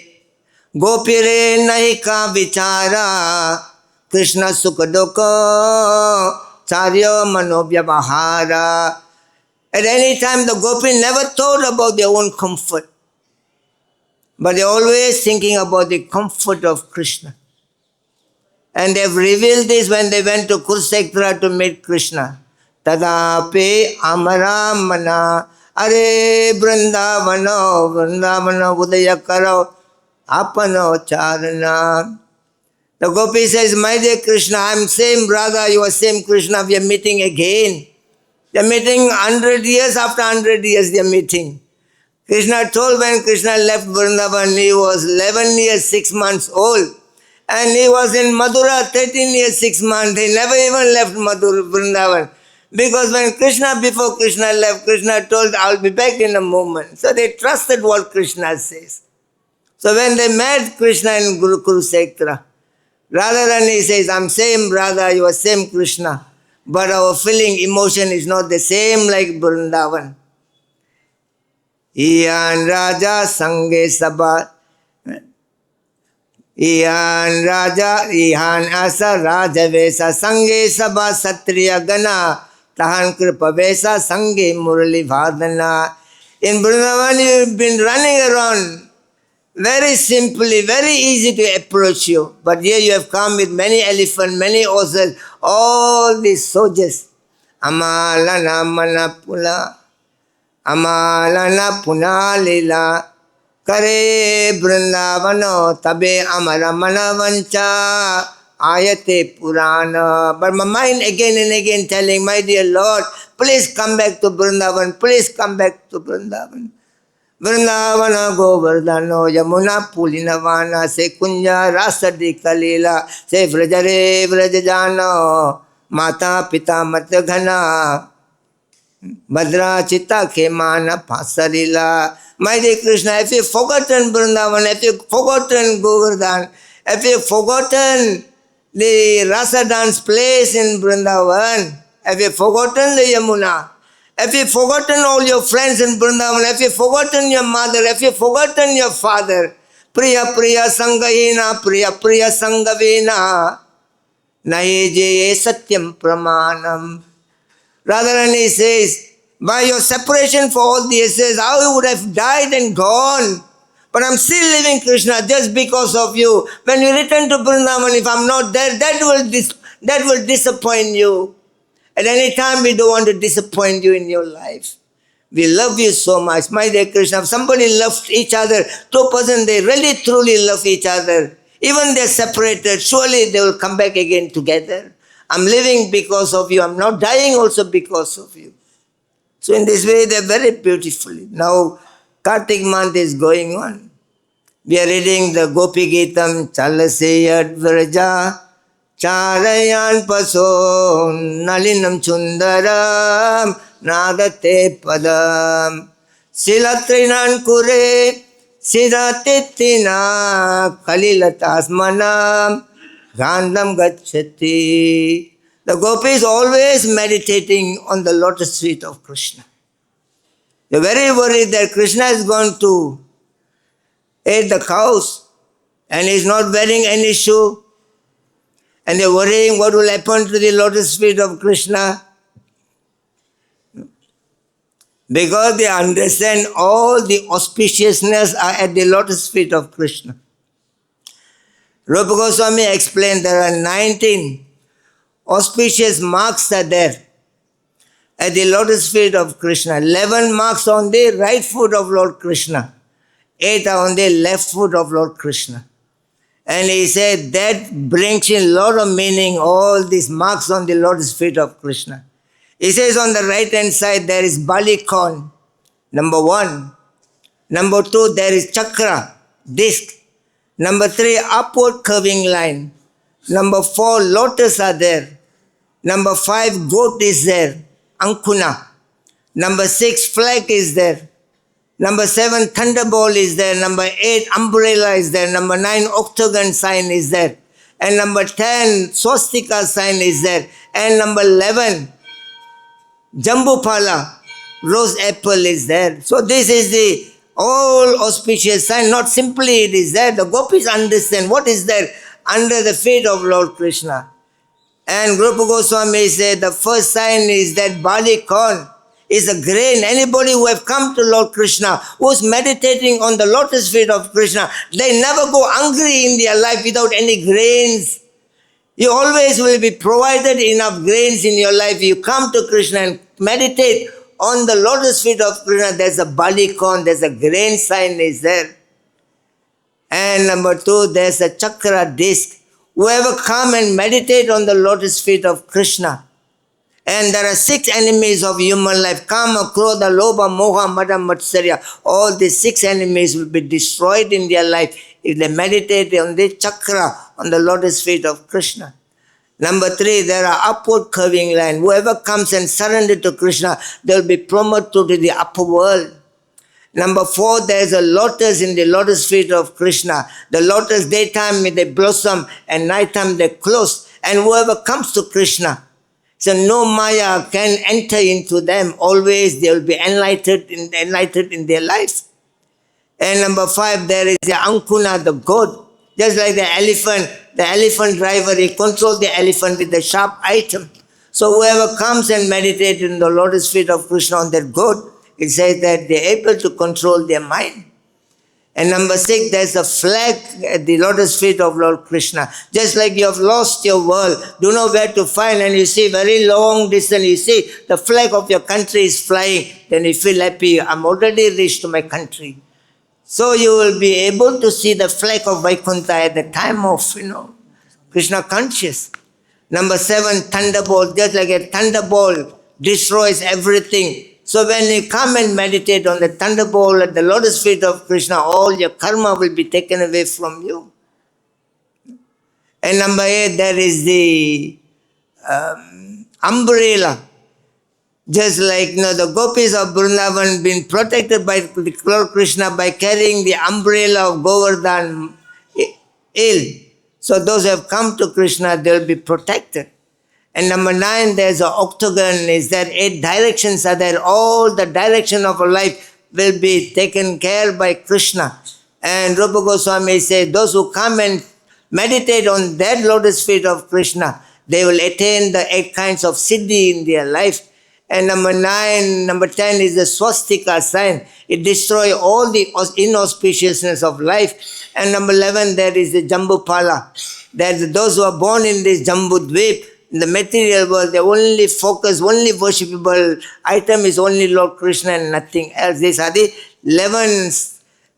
A: gopire nahi ka vichara Krishna sukha dukha charya manovyavahara. At any time the gopi never thought about their own comfort, but they are always thinking about the comfort of Krishna. And they have revealed this when they went to Kurukshetra to meet Krishna. Tadape amaramana are Vrindavano udaya karo apano charana. The gopi says, my dear Krishna, I am same brother, you are same Krishna, we are meeting again. They are meeting 100 years after 100 years they are meeting. Krishna told when Krishna left Vrindavan, he was 11 years, 6 months old. And he was in Madura 13 years, 6 months. He never even left Madura, Vrindavan. Because before Krishna left, Krishna told, I'll be back in a moment. So they trusted what Krishna says. So when they met Krishna in Kurukshetra, Radharani says, I'm same brother, you are same Krishna. But our feeling, emotion is not the same like Vrindavan. Iyan Raja Sange Sabha. Ihan Asa Raja Vesa Sange Sabha Satriya Gana Tahan Kripa Vesa Sange Murali Vadana. In Vrindavan you've been running around very simply, very easy to approach you. But here you have come with many elephants, many horses, all these soldiers. Amalana Manapula Amalana Punalila Kare Vrindavano Tabe Amara Manavancha Ayate Purana. But my mind again and again telling, my dear Lord, please come back to Vrindavan, please come back to Vrindavan. Vrindavana Govardhano Yamuna Pulinavana Se Kunja Rasadi Kalila Se Vrajare Vrajajano Mata Pita Matagana Bhadra Chitta Kemana Pasarila. My dear Krishna, if you've forgotten Vrindavan, if you've forgotten Govardhan, if you've forgotten the Rasa dance place in Vrindavan, if you've forgotten the Yamuna, if you've forgotten all your friends in Vrindavan, if you've forgotten your mother, if you've forgotten your father, Priya Priya Sangahina, Priya Priya Sangavina, Nahi Jaye Satyam Pramanam. Radharani says, by your separation for all these years, I would have died and gone. But I'm still living Krishna just because of you. When you return to Vrindavan, if I'm not there, that will disappoint you. At any time, we don't want to disappoint you in your life. We love you so much. My dear Krishna, if somebody loves each other, two persons, they really truly love each other. Even they're separated, surely they will come back again together. I'm living because of you. I'm not dying also because of you. So in this way, they're very beautifully. Now, Kartik month is going on. We are reading the Gopi Gitam, Chalaseyad Vraja, Charayan paso nalinam chundaram nadate padam silatrinan kure siratitina kalilatasmanam gandam gacchati. The gopi is always meditating on the lotus feet of Krishna. They're very worried that Krishna is going to eat the cows and he's not wearing any shoe. And they're worrying what will happen to the lotus feet of Krishna. Because they understand all the auspiciousness are at the lotus feet of Krishna. Rupa Goswami explained there are 19 auspicious marks are there at the lotus feet of Krishna. 11 marks on the right foot of Lord Krishna. 8 are on the left foot of Lord Krishna. And he said that brings in a lot of meaning, all these marks on the lotus feet of Krishna. He says on the right hand side there is Balikon, number 1. Number 2 there is Chakra, disc. Number 3 upward curving line. Number 4 lotus are there. Number 5 goat is there, Ankuna. Number 6 flag is there. Number 7 thunderbolt is there. Number 8 umbrella is there. Number 9 octagon sign is there. And number 10 swastika sign is there. And number 11 Jambupala, rose apple is there. So this is the all auspicious sign. Not simply it is there. The gopis understand what is there under the feet of Lord Krishna. And Rupa Goswami said the first sign is that barley corn is a grain. Anybody who have come to Lord Krishna, who is meditating on the lotus feet of Krishna, they never go hungry in their life without any grains. You always will be provided enough grains in your life. You come to Krishna and meditate on the lotus feet of Krishna. There's a barley corn, there's a grain sign is there. And number 2, there's a chakra disc. Whoever come and meditate on the lotus feet of Krishna. And there are 6 enemies of human life. Kama, Krodha, Lobha, Moha, Mada, Matsarya. All these 6 enemies will be destroyed in their life if they meditate on the chakra, on the lotus feet of Krishna. Number 3, there are upward curving line. Whoever comes and surrender to Krishna, they will be promoted to the upper world. Number 4, there is a lotus in the lotus feet of Krishna. The lotus, daytime they blossom and nighttime they close. And whoever comes to Krishna, so no Maya can enter into them. Always they will be enlightened in their lives. And number 5, there is the Ankuna, the goat. Just like the elephant driver, he controls the elephant with a sharp item. So whoever comes and meditates in the lotus feet of Krishna on that goat, it says that they are able to control their mind. And number 6, there's a flag at the lotus feet of Lord Krishna. Just like you have lost your world, don't know where to find, and you see very long distance, you see the flag of your country is flying, then you feel happy, I'm already reached to my country. So you will be able to see the flag of Vaikuntha at the time of, Krishna conscious. Number 7, thunderbolt, just like a thunderbolt destroys everything. So when you come and meditate on the thunderbolt at the lotus feet of Krishna, all your karma will be taken away from you. And number 8, there is the umbrella. Just like the gopis of Vrindavan been protected by Lord Krishna by carrying the umbrella of Govardhan ill. So those who have come to Krishna, they will be protected. And number 9, there's an octagon, is that 8 directions are there. All the direction of a life will be taken care by Krishna. And Rupa Goswami says, those who come and meditate on that lotus feet of Krishna, they will attain the 8 kinds of siddhi in their life. And number 10 is the swastika sign. It destroys all the inauspiciousness of life. And number 11, there is the Jambupala. There's those who are born in this Jambudvip, in the material world, they only focus, only worshipable item is only Lord Krishna and nothing else. These are the 11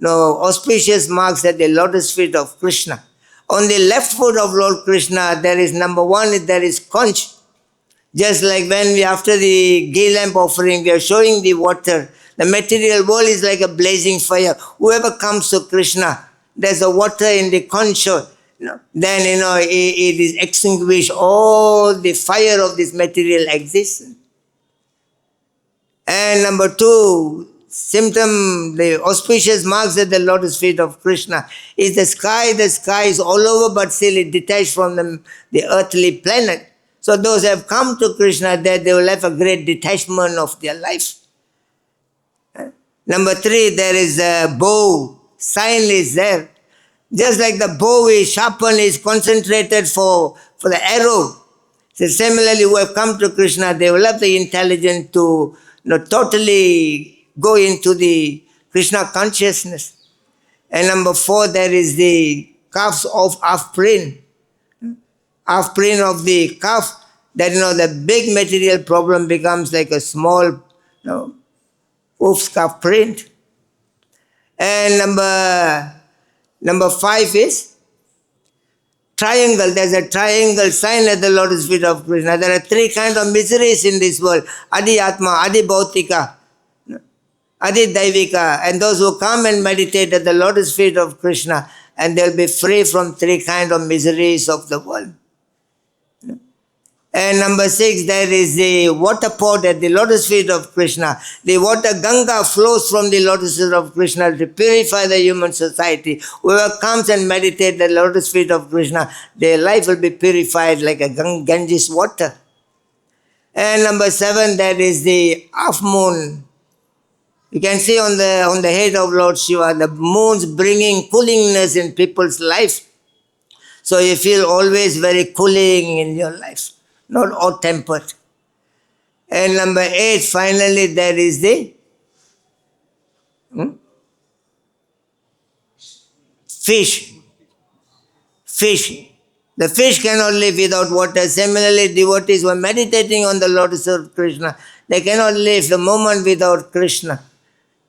A: auspicious marks at the lotus feet of Krishna. On the left foot of Lord Krishna, there is number 1, there is conch. Just like when we, after the ghee lamp offering, we are showing the water. The material world is like a blazing fire. Whoever comes to Krishna, there's a water in the conch. then it is extinguish all the fire of this material existence. And number two, symptom, the auspicious marks at the lotus feet of Krishna is the sky. The sky is all over, but still it detached from the earthly planet. So those who have come to Krishna, there they will have a great detachment of their life. Number three, there is a bow. Sign is there. Just like the bow is sharpened, is concentrated for the arrow. So similarly, who have come to Krishna, they will have the intelligence to totally go into the Krishna consciousness. And number four, there is the calves of half-print. Half-print of the calf, that the big material problem becomes like a small hoof calf print. And number five is triangle. There's a triangle sign at the lotus feet of Krishna. There are three kinds of miseries in this world: Adi Atma, Adi Bhautika, Adi Daivika. And those who come and meditate at the lotus feet of Krishna, and they'll be free from three kinds of miseries of the world. And number six, there is the water pot at the lotus feet of Krishna. The water Ganga flows from the lotus feet of Krishna to purify the human society. Whoever comes and meditates at the lotus feet of Krishna, their life will be purified like a Ganges water. And number seven, there is the half moon. You can see on the head of Lord Shiva, the moon's bringing coolingness in people's life. So you feel always very cooling in your life, not hot-tempered. And number eight, finally, there is the fish. Fish. The fish cannot live without water. Similarly, devotees who are meditating on the lotus of Krishna, they cannot live a moment without Krishna.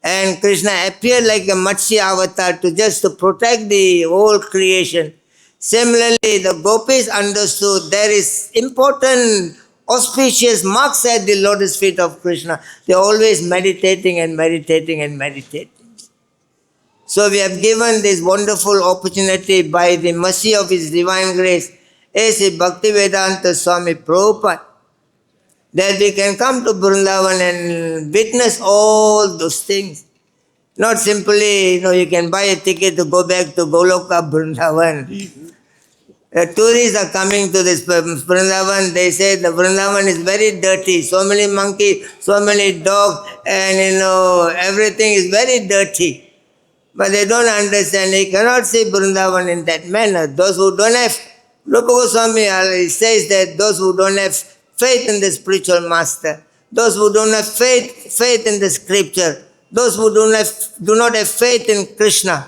A: And Krishna appeared like a Matsya avatar to protect the whole creation. Similarly, the gopis understood there is important auspicious marks at the lotus feet of Krishna. They are always meditating and meditating and meditating. So we have given this wonderful opportunity by the mercy of His divine grace, as Bhakti-Vedanta Swami Prabhupada, that we can come to Vrindavan and witness all those things. Not simply, you can buy a ticket to go back to Goloka Vrindavan. Tourists are coming to this Vrindavan. They say the Vrindavan is very dirty. So many monkeys, so many dogs, and everything is very dirty. But they don't understand. They cannot see Vrindavan in that manner. Those who don't have, Rupa Goswami says that those who don't have faith in the spiritual master, those who don't have faith in the scripture, those who do not have faith in Krishna,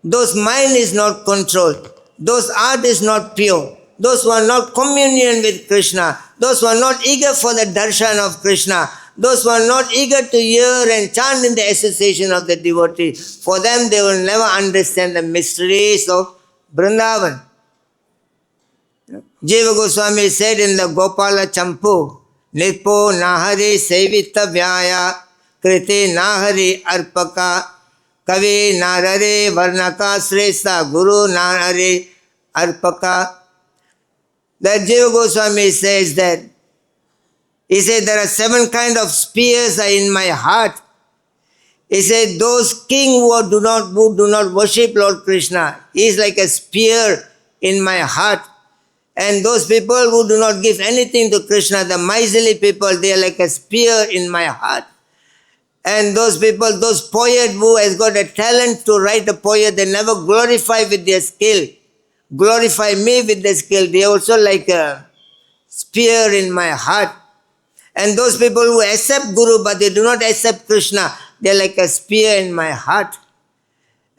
A: those mind is not controlled, those heart is not pure, those who are not communion with Krishna, those who are not eager for the darshan of Krishna, those who are not eager to hear and chant in the association of the devotee, for them they will never understand the mysteries of Vrindavan. Jiva Goswami said in the Gopala Champu, Nirpo Nahari Sevita Vyaya Kriti Nahari Arpaka Kavi Narare Varnaka Sresta Guru Narare Arpaka. That Jiva Goswami says that, he said there are 7 kinds of spears are in my heart. He said those kings who do not worship Lord Krishna, he is like a spear in my heart. And those people who do not give anything to Krishna, the miserly people, they are like a spear in my heart. And those people, those poets who has got a talent to write a poem, they never glorify with their skill. Glorify me with their skill. They are also like a spear in my heart. And those people who accept Guru but they do not accept Krishna, they are like a spear in my heart.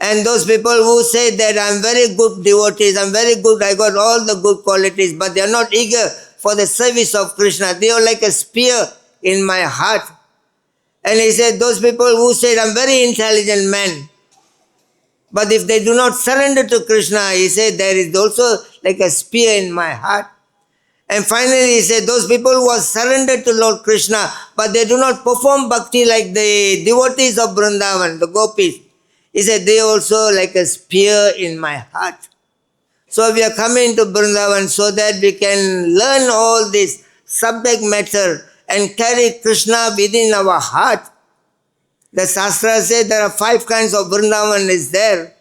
A: And those people who say that I'm very good devotees, I'm very good, I got all the good qualities, but they are not eager for the service of Krishna. They are like a spear in my heart. And he said, those people who said, I'm very intelligent man, but if they do not surrender to Krishna, he said, there is also like a spear in my heart. And finally he said, those people who are surrendered to Lord Krishna, but they do not perform bhakti like the devotees of Vrindavan, the gopis. He said, they also like a spear in my heart. So we are coming to Vrindavan so that we can learn all this subject matter and carry Krishna within our heart. The Shastra says there are 5 kinds of Vrindavan is there.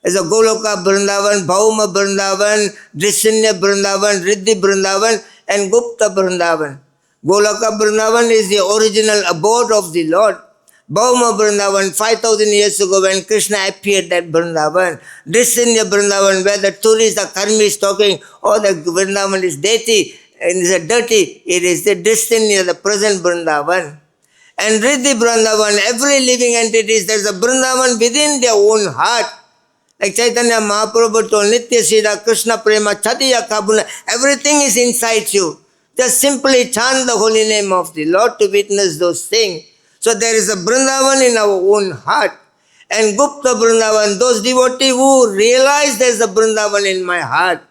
A: There's a Goloka Vrindavan, Bhauma Vrindavan, Drishinya Vrindavan, Riddhi Vrindavan and Gupta Vrindavan. Goloka Vrindavan is the original abode of the Lord. Bhauma Vrindavan, 5,000 years ago when Krishna appeared at Vrindavan. Drishinya Vrindavan, where the tourists, the karmis talking, oh, the Vrindavan is dirty, and is dirty. It is the Drishinya, the present Vrindavan. And Riddhi Vrindavan, every living entity, there's a Vrindavan within their own heart. Like Chaitanya Mahaprabhu told, Nitya Siddha Krishna Prema Chatiya Kabuna, everything is inside you. Just simply chant the holy name of the Lord to witness those things. So there is a Vrindavan in our own heart. And Gupta Vrindavan, those devotees who realize there is a Vrindavan in my heart.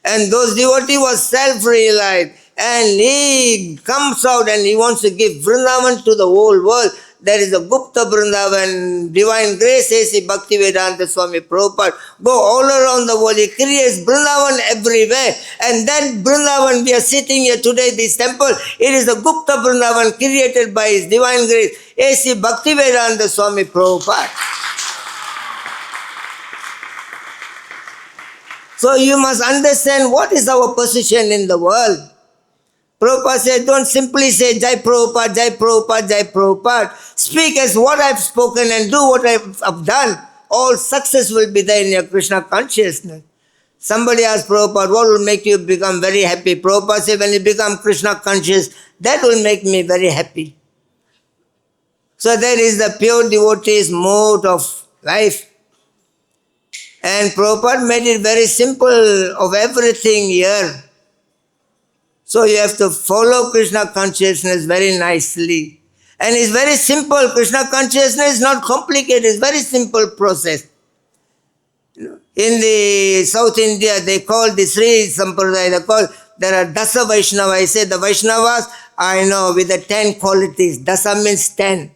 A: And those devotees was self-realized. And he comes out and he wants to give Vrindavan to the whole world. There is a Gupta Vrindavan, divine grace, A.C. Bhakti-Vedanta Swami Prabhupada. Go all around the world. He creates Vrindavan everywhere. And that Vrindavan, we are sitting here today, this temple, it is the Gupta Vrindavan created by His divine grace, A.C. Bhakti-Vedanta Swami Prabhupada. So you must understand what is our position in the world. Prabhupada said, don't simply say Jai Prabhupada, Jai Prabhupada, Jai Prabhupada. Speak as what I've spoken and do what I've done. All success will be there in your Krishna consciousness. Somebody asked Prabhupada, what will make you become very happy? Prabhupada said, when you become Krishna conscious, that will make me very happy. So that is the pure devotee's mode of life. And Prabhupada made it very simple of everything here. So you have to follow Krishna consciousness very nicely. And it's very simple. Krishna consciousness is not complicated. It's very simple process. In the South India, they call the Sri Sampradaya, there are Dasa Vaishnava. I say the Vaishnavas, I know, with the 10 qualities. Dasa means 10.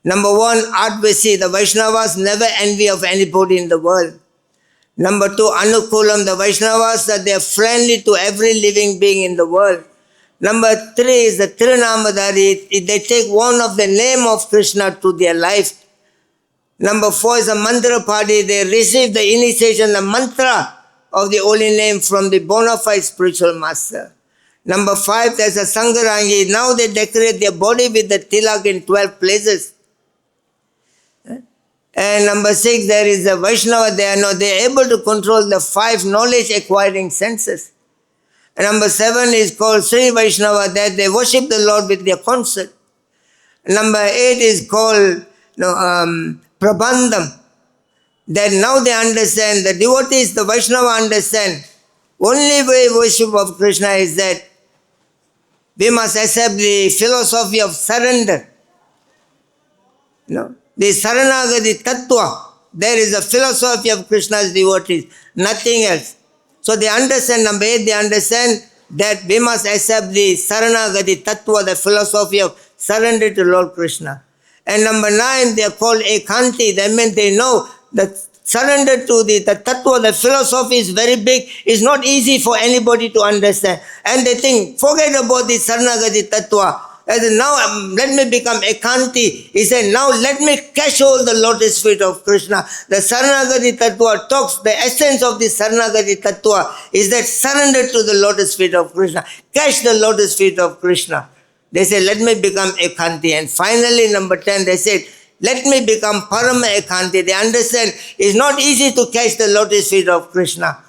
A: Number 1, Advasi. The Vaishnavas never envy of anybody in the world. Number 2, Anukulam, the Vaishnavas, that they are friendly to every living being in the world. Number 3 is the Tirunamadari, they take one of the name of Krishna to their life. Number 4 is a Mantra party, they receive the initiation, the mantra of the holy name from the bona fide spiritual master. Number 5, there's a Sangarangi, now they decorate their body with the tilak in 12 places. And number 6, there is the Vaishnava, they are able to control the 5 knowledge acquiring senses. And number 7 is called Sri Vaishnava, that they worship the Lord with their concert. Number 8 is called Prabandham, that now they understand, the devotees, the Vaishnava understand, only way worship of Krishna is that we must accept the philosophy of surrender. The Saranagati Tattva, there is a philosophy of Krishna's devotees, nothing else. So they understand, number 8, they understand that we must accept the Saranagati Tattva, the philosophy of surrender to Lord Krishna. And number 9, they are called Ekanti, that means they know that surrender to the Tattva, the philosophy is very big, it's not easy for anybody to understand. And they think, forget about the Saranagati Tattva. Now let me become Ekanti. He said, now let me catch hold the lotus feet of Krishna. The Saranagati Tattva talks, the essence of the Saranagati Tattva is that surrender to the lotus feet of Krishna. Catch the lotus feet of Krishna. They say, let me become Ekanti. And finally, number 10, they said, let me become Parama Ekanti. They understand it's not easy to catch the lotus feet of Krishna.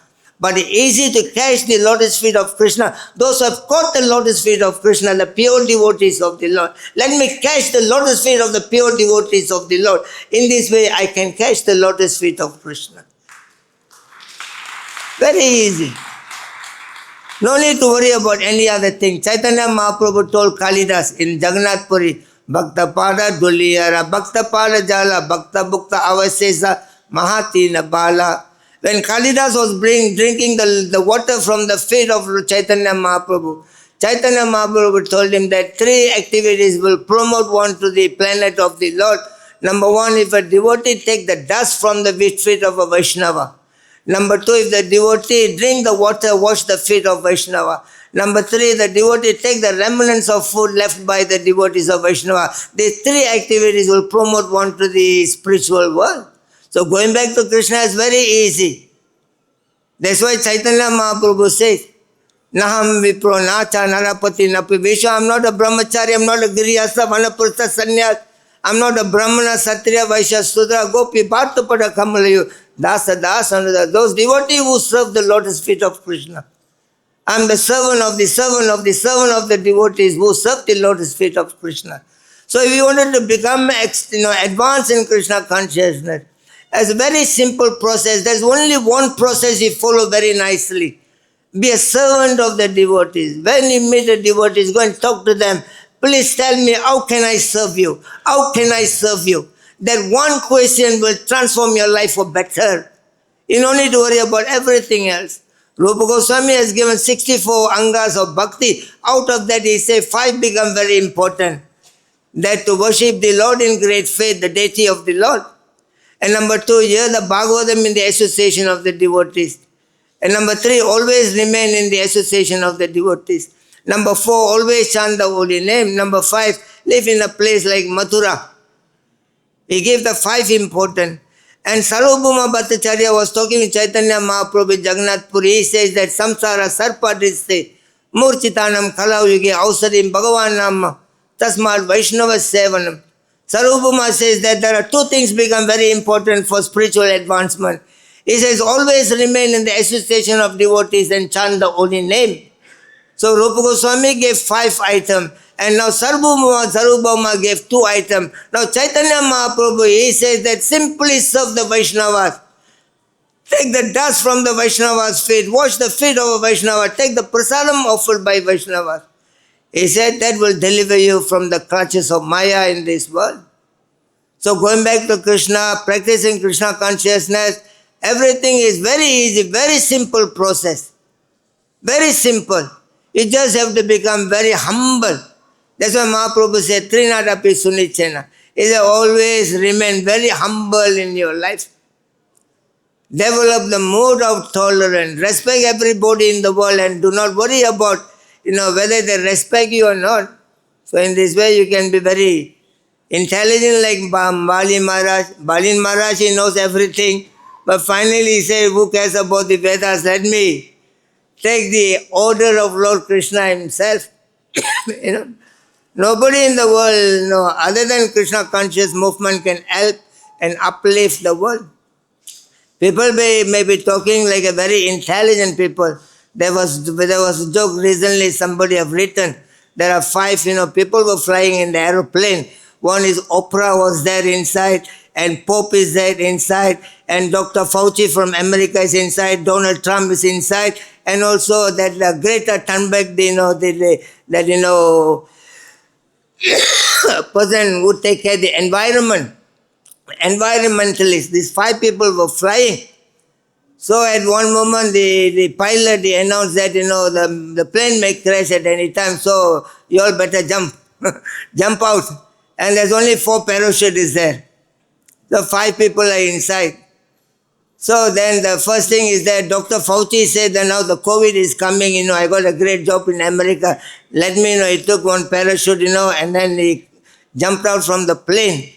A: But it's easy to catch the lotus feet of Krishna. Those who have caught the lotus feet of Krishna, the pure devotees of the Lord. Let me catch the lotus feet of the pure devotees of the Lord. In this way, I can catch the lotus feet of Krishna. Very easy. No need to worry about any other thing. Chaitanya Mahaprabhu told Kalidas in Jagannath Puri, Bhakta Pada Duliyara, Bhakta Pada Jala, Bhakta Bhukta Avasesa, Mahati Nabala. When Kalidas was drinking the water from the feet of Chaitanya Mahaprabhu, Chaitanya Mahaprabhu told him that 3 activities will promote one to the planet of the Lord. Number 1, if a devotee take the dust from the feet of a Vaishnava. Number 2, if the devotee drink the water, wash the feet of Vaishnava. Number 3, the devotee take the remnants of food left by the devotees of Vaishnava. These 3 activities will promote one to the spiritual world. So going back to Krishna is very easy. That's why Chaitanya Mahaprabhu says, Naham Vipro Nacha Narapati Napi Vishwa. I'm not a brahmachari, I'm not a giriyasa, vanapursa sannyas. I'm not a brahmana, satriya, vaishya, sudra, gopi, bhartapada, kamalayu, dasa, dasa, those devotees who serve the lotus feet of Krishna. I'm the servant of the devotees who serve the lotus feet of Krishna. So if you wanted to become advanced in Krishna consciousness, it's a very simple process. There's only one process you follow very nicely. Be a servant of the devotees. When you meet the devotees, go and talk to them. Please tell me, how can I serve you? How can I serve you? That one question will transform your life for better. You don't need to worry about everything else. Rupa Goswami has given 64 angas of bhakti. Out of that, he said 5 become very important. That to worship the Lord in great faith, the deity of the Lord. And number 2, hear the Bhagavatam in the association of the devotees. And number 3, always remain in the association of the devotees. Number 4, always chant the holy name. Number 5, live in a place like Mathura. He gave the 5 important. And Sarvabhauma Bhattacharya was talking with Chaitanya Mahaprabhu in Jagannath Puri. He says that samsara sarpadiste murchitanam kalau yuge ausarim bhagavanam tasmad vaishnava sevanam. Sarvabhauma says that there are 2 things become very important for spiritual advancement. He says always remain in the association of devotees and chant the holy name. So Rupa Goswami gave 5 items. And now Sarvabhauma gave 2 items. Now Chaitanya Mahaprabhu, he says that simply serve the Vaishnavas. Take the dust from the Vaishnavas' feet, wash the feet of a Vaishnava, take the prasadam offered by Vaishnavas. He said that will deliver you from the clutches of Maya in this world. So going back to Krishna, practicing Krishna consciousness, everything is very easy, very simple process. Very simple. You just have to become very humble. That's why Mahaprabhu said, Trinadapi Sunichena. He said, always remain very humble in your life. Develop the mood of tolerance. Respect everybody in the world and do not worry about, whether they respect you or not. So in this way you can be very intelligent like Bali Maharaj. Bali Maharaj, he knows everything. But finally he said, who cares about the Vedas? Let me take the order of Lord Krishna himself. Nobody in the world, other than Krishna conscious movement can help and uplift the world. People may be talking like a very intelligent people. There was a joke recently, somebody have written, there are 5, people were flying in the aeroplane. One is Oprah was there inside, and Pope is there inside, and Dr. Fauci from America is inside, Donald Trump is inside, and also that Greta Thunberg, person who take care of the environment, environmentalists. These 5 people were flying. So at one moment the pilot he announced that the plane may crash at any time, so you all better jump out. And there's only 4 parachutes there. So 5 people are inside. So then the first thing is that Dr. Fauci said that now the COVID is coming, I got a great job in America. Let me know. He took one parachute, and then he jumped out from the plane.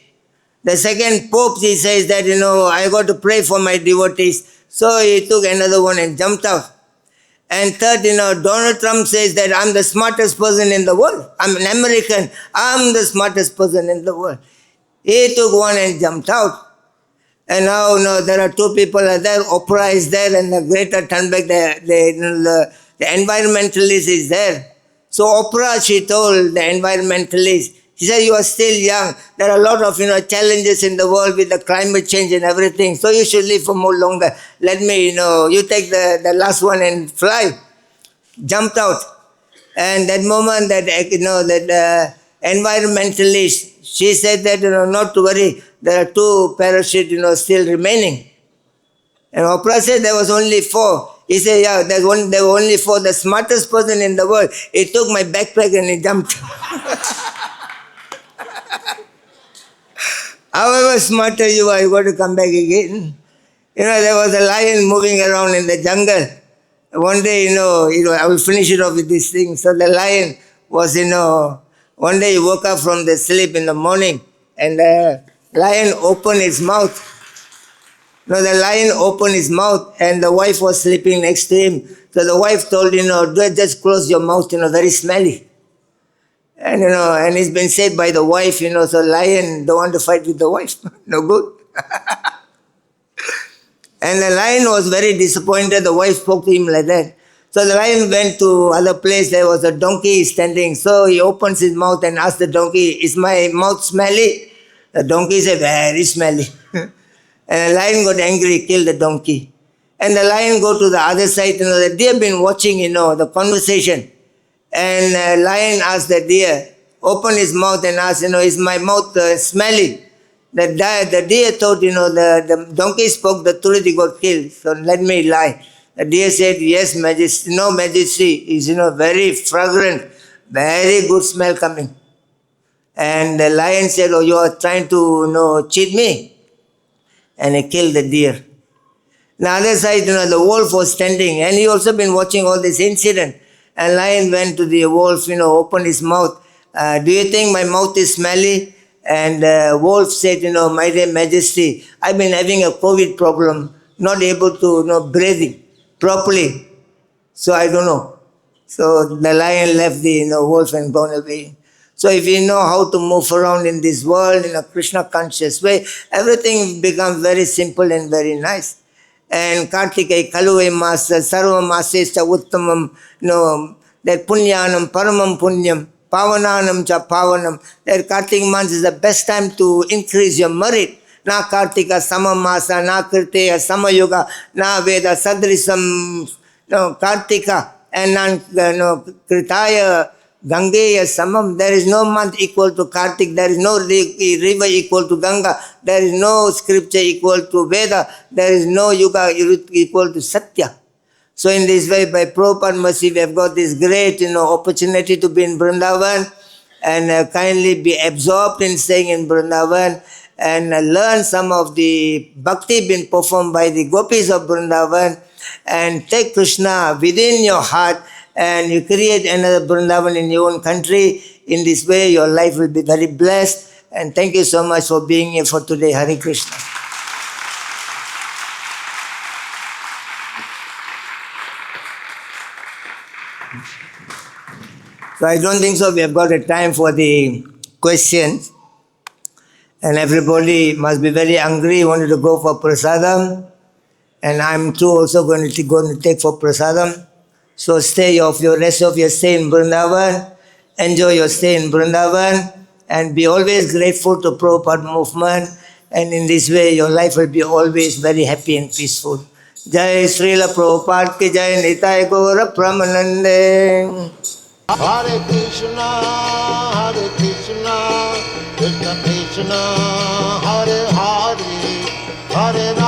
A: The second Pope, he says that, I got to pray for my devotees. So he took another one and jumped out. And third, Donald Trump says that I'm the smartest person in the world. I'm an American. I'm the smartest person in the world. He took one and jumped out. And now, there are 2 people are there. Oprah is there, and the Greta Thunberg, the environmentalist is there. So Oprah, she told the environmentalist, she said, you are still young. There are a lot of, challenges in the world with the climate change and everything. So you should live for more longer. Let me, you take the last one and fly. Jumped out. And that moment that environmentalist, she said that, not to worry. There are 2 parachutes, still remaining. And Oprah said there was only 4. He said, yeah, there were only 4. The smartest person in the world. He took my backpack and he jumped. However smarter you are, you got to come back again. There was a lion moving around in the jungle. One day, I will finish it off with this thing. So the lion was, one day he woke up from the sleep in the morning and the lion opened its mouth. The lion opened his mouth and the wife was sleeping next to him. So the wife told, just close your mouth, very smelly. And it's been said by the wife, so lion don't want to fight with the wife. No good. And the lion was very disappointed. The wife spoke to him like that. So the lion went to other place. There was a donkey standing. So he opens his mouth and asks the donkey, is my mouth smelly? The donkey said, very smelly. And the lion got angry, killed the donkey. And the lion go to the other side. The deer been watching, the conversation. And the lion asked the deer, open his mouth and asked, is my mouth smelly? The deer thought, the donkey spoke the truth, he got killed. So let me lie. The deer said, yes, Majesty. No, Majesty. Is, very fragrant, very good smell coming. And the lion said, oh, you are trying to, cheat me. And he killed the deer. The other side, the wolf was standing, and he also been watching all this incident. And lion went to the wolf, opened his mouth. Do you think my mouth is smelly? And wolf said, my dear Majesty, I've been having a COVID problem, not able to, breathing properly. So I don't know. So the lion left the, wolf and gone away. So if you know how to move around in this world in a Krishna conscious way, everything becomes very simple and very nice. And Kartikeya Kaluve Masa, Sarva Masesta Uttamam, that Punyanam, Paramam Punyam, Pavananam cha Pavanam. That Kartik month is the best time to increase your merit. Na Kartika Samamasa, na Kirteya Samayoga, na Veda Sadrisam, Kartika, and nan Kritaya Gangeya Samam. There is no month equal to Kartik. There is no river equal to Ganga. There is no scripture equal to Veda. There is no yuga equal to Satya. So in this way, by Prabhupada mercy, we have got this great, opportunity to be in Vrindavan and kindly be absorbed in staying in Vrindavan and learn some of the bhakti being performed by the gopis of Vrindavan and take Krishna within your heart and you create another Vrindavan in your own country. In this way, your life will be very blessed. And thank you so much for being here for today. Hare Krishna. So I don't think so. We have got a time for the questions. And everybody must be very hungry, wanted to go for prasadam. And I'm too also going to take for prasadam. So stay of your rest of your stay in Vrindavan. Enjoy your stay in Vrindavan. And be always grateful to Prabhupada movement. And in this way, your life will be always very happy and peaceful. Jai Srila Prabhupada ki Jai Nitai Gaura Pramanande.
B: Hare Krishna, Krishna Krishna, Hare Hare, Hare Rama.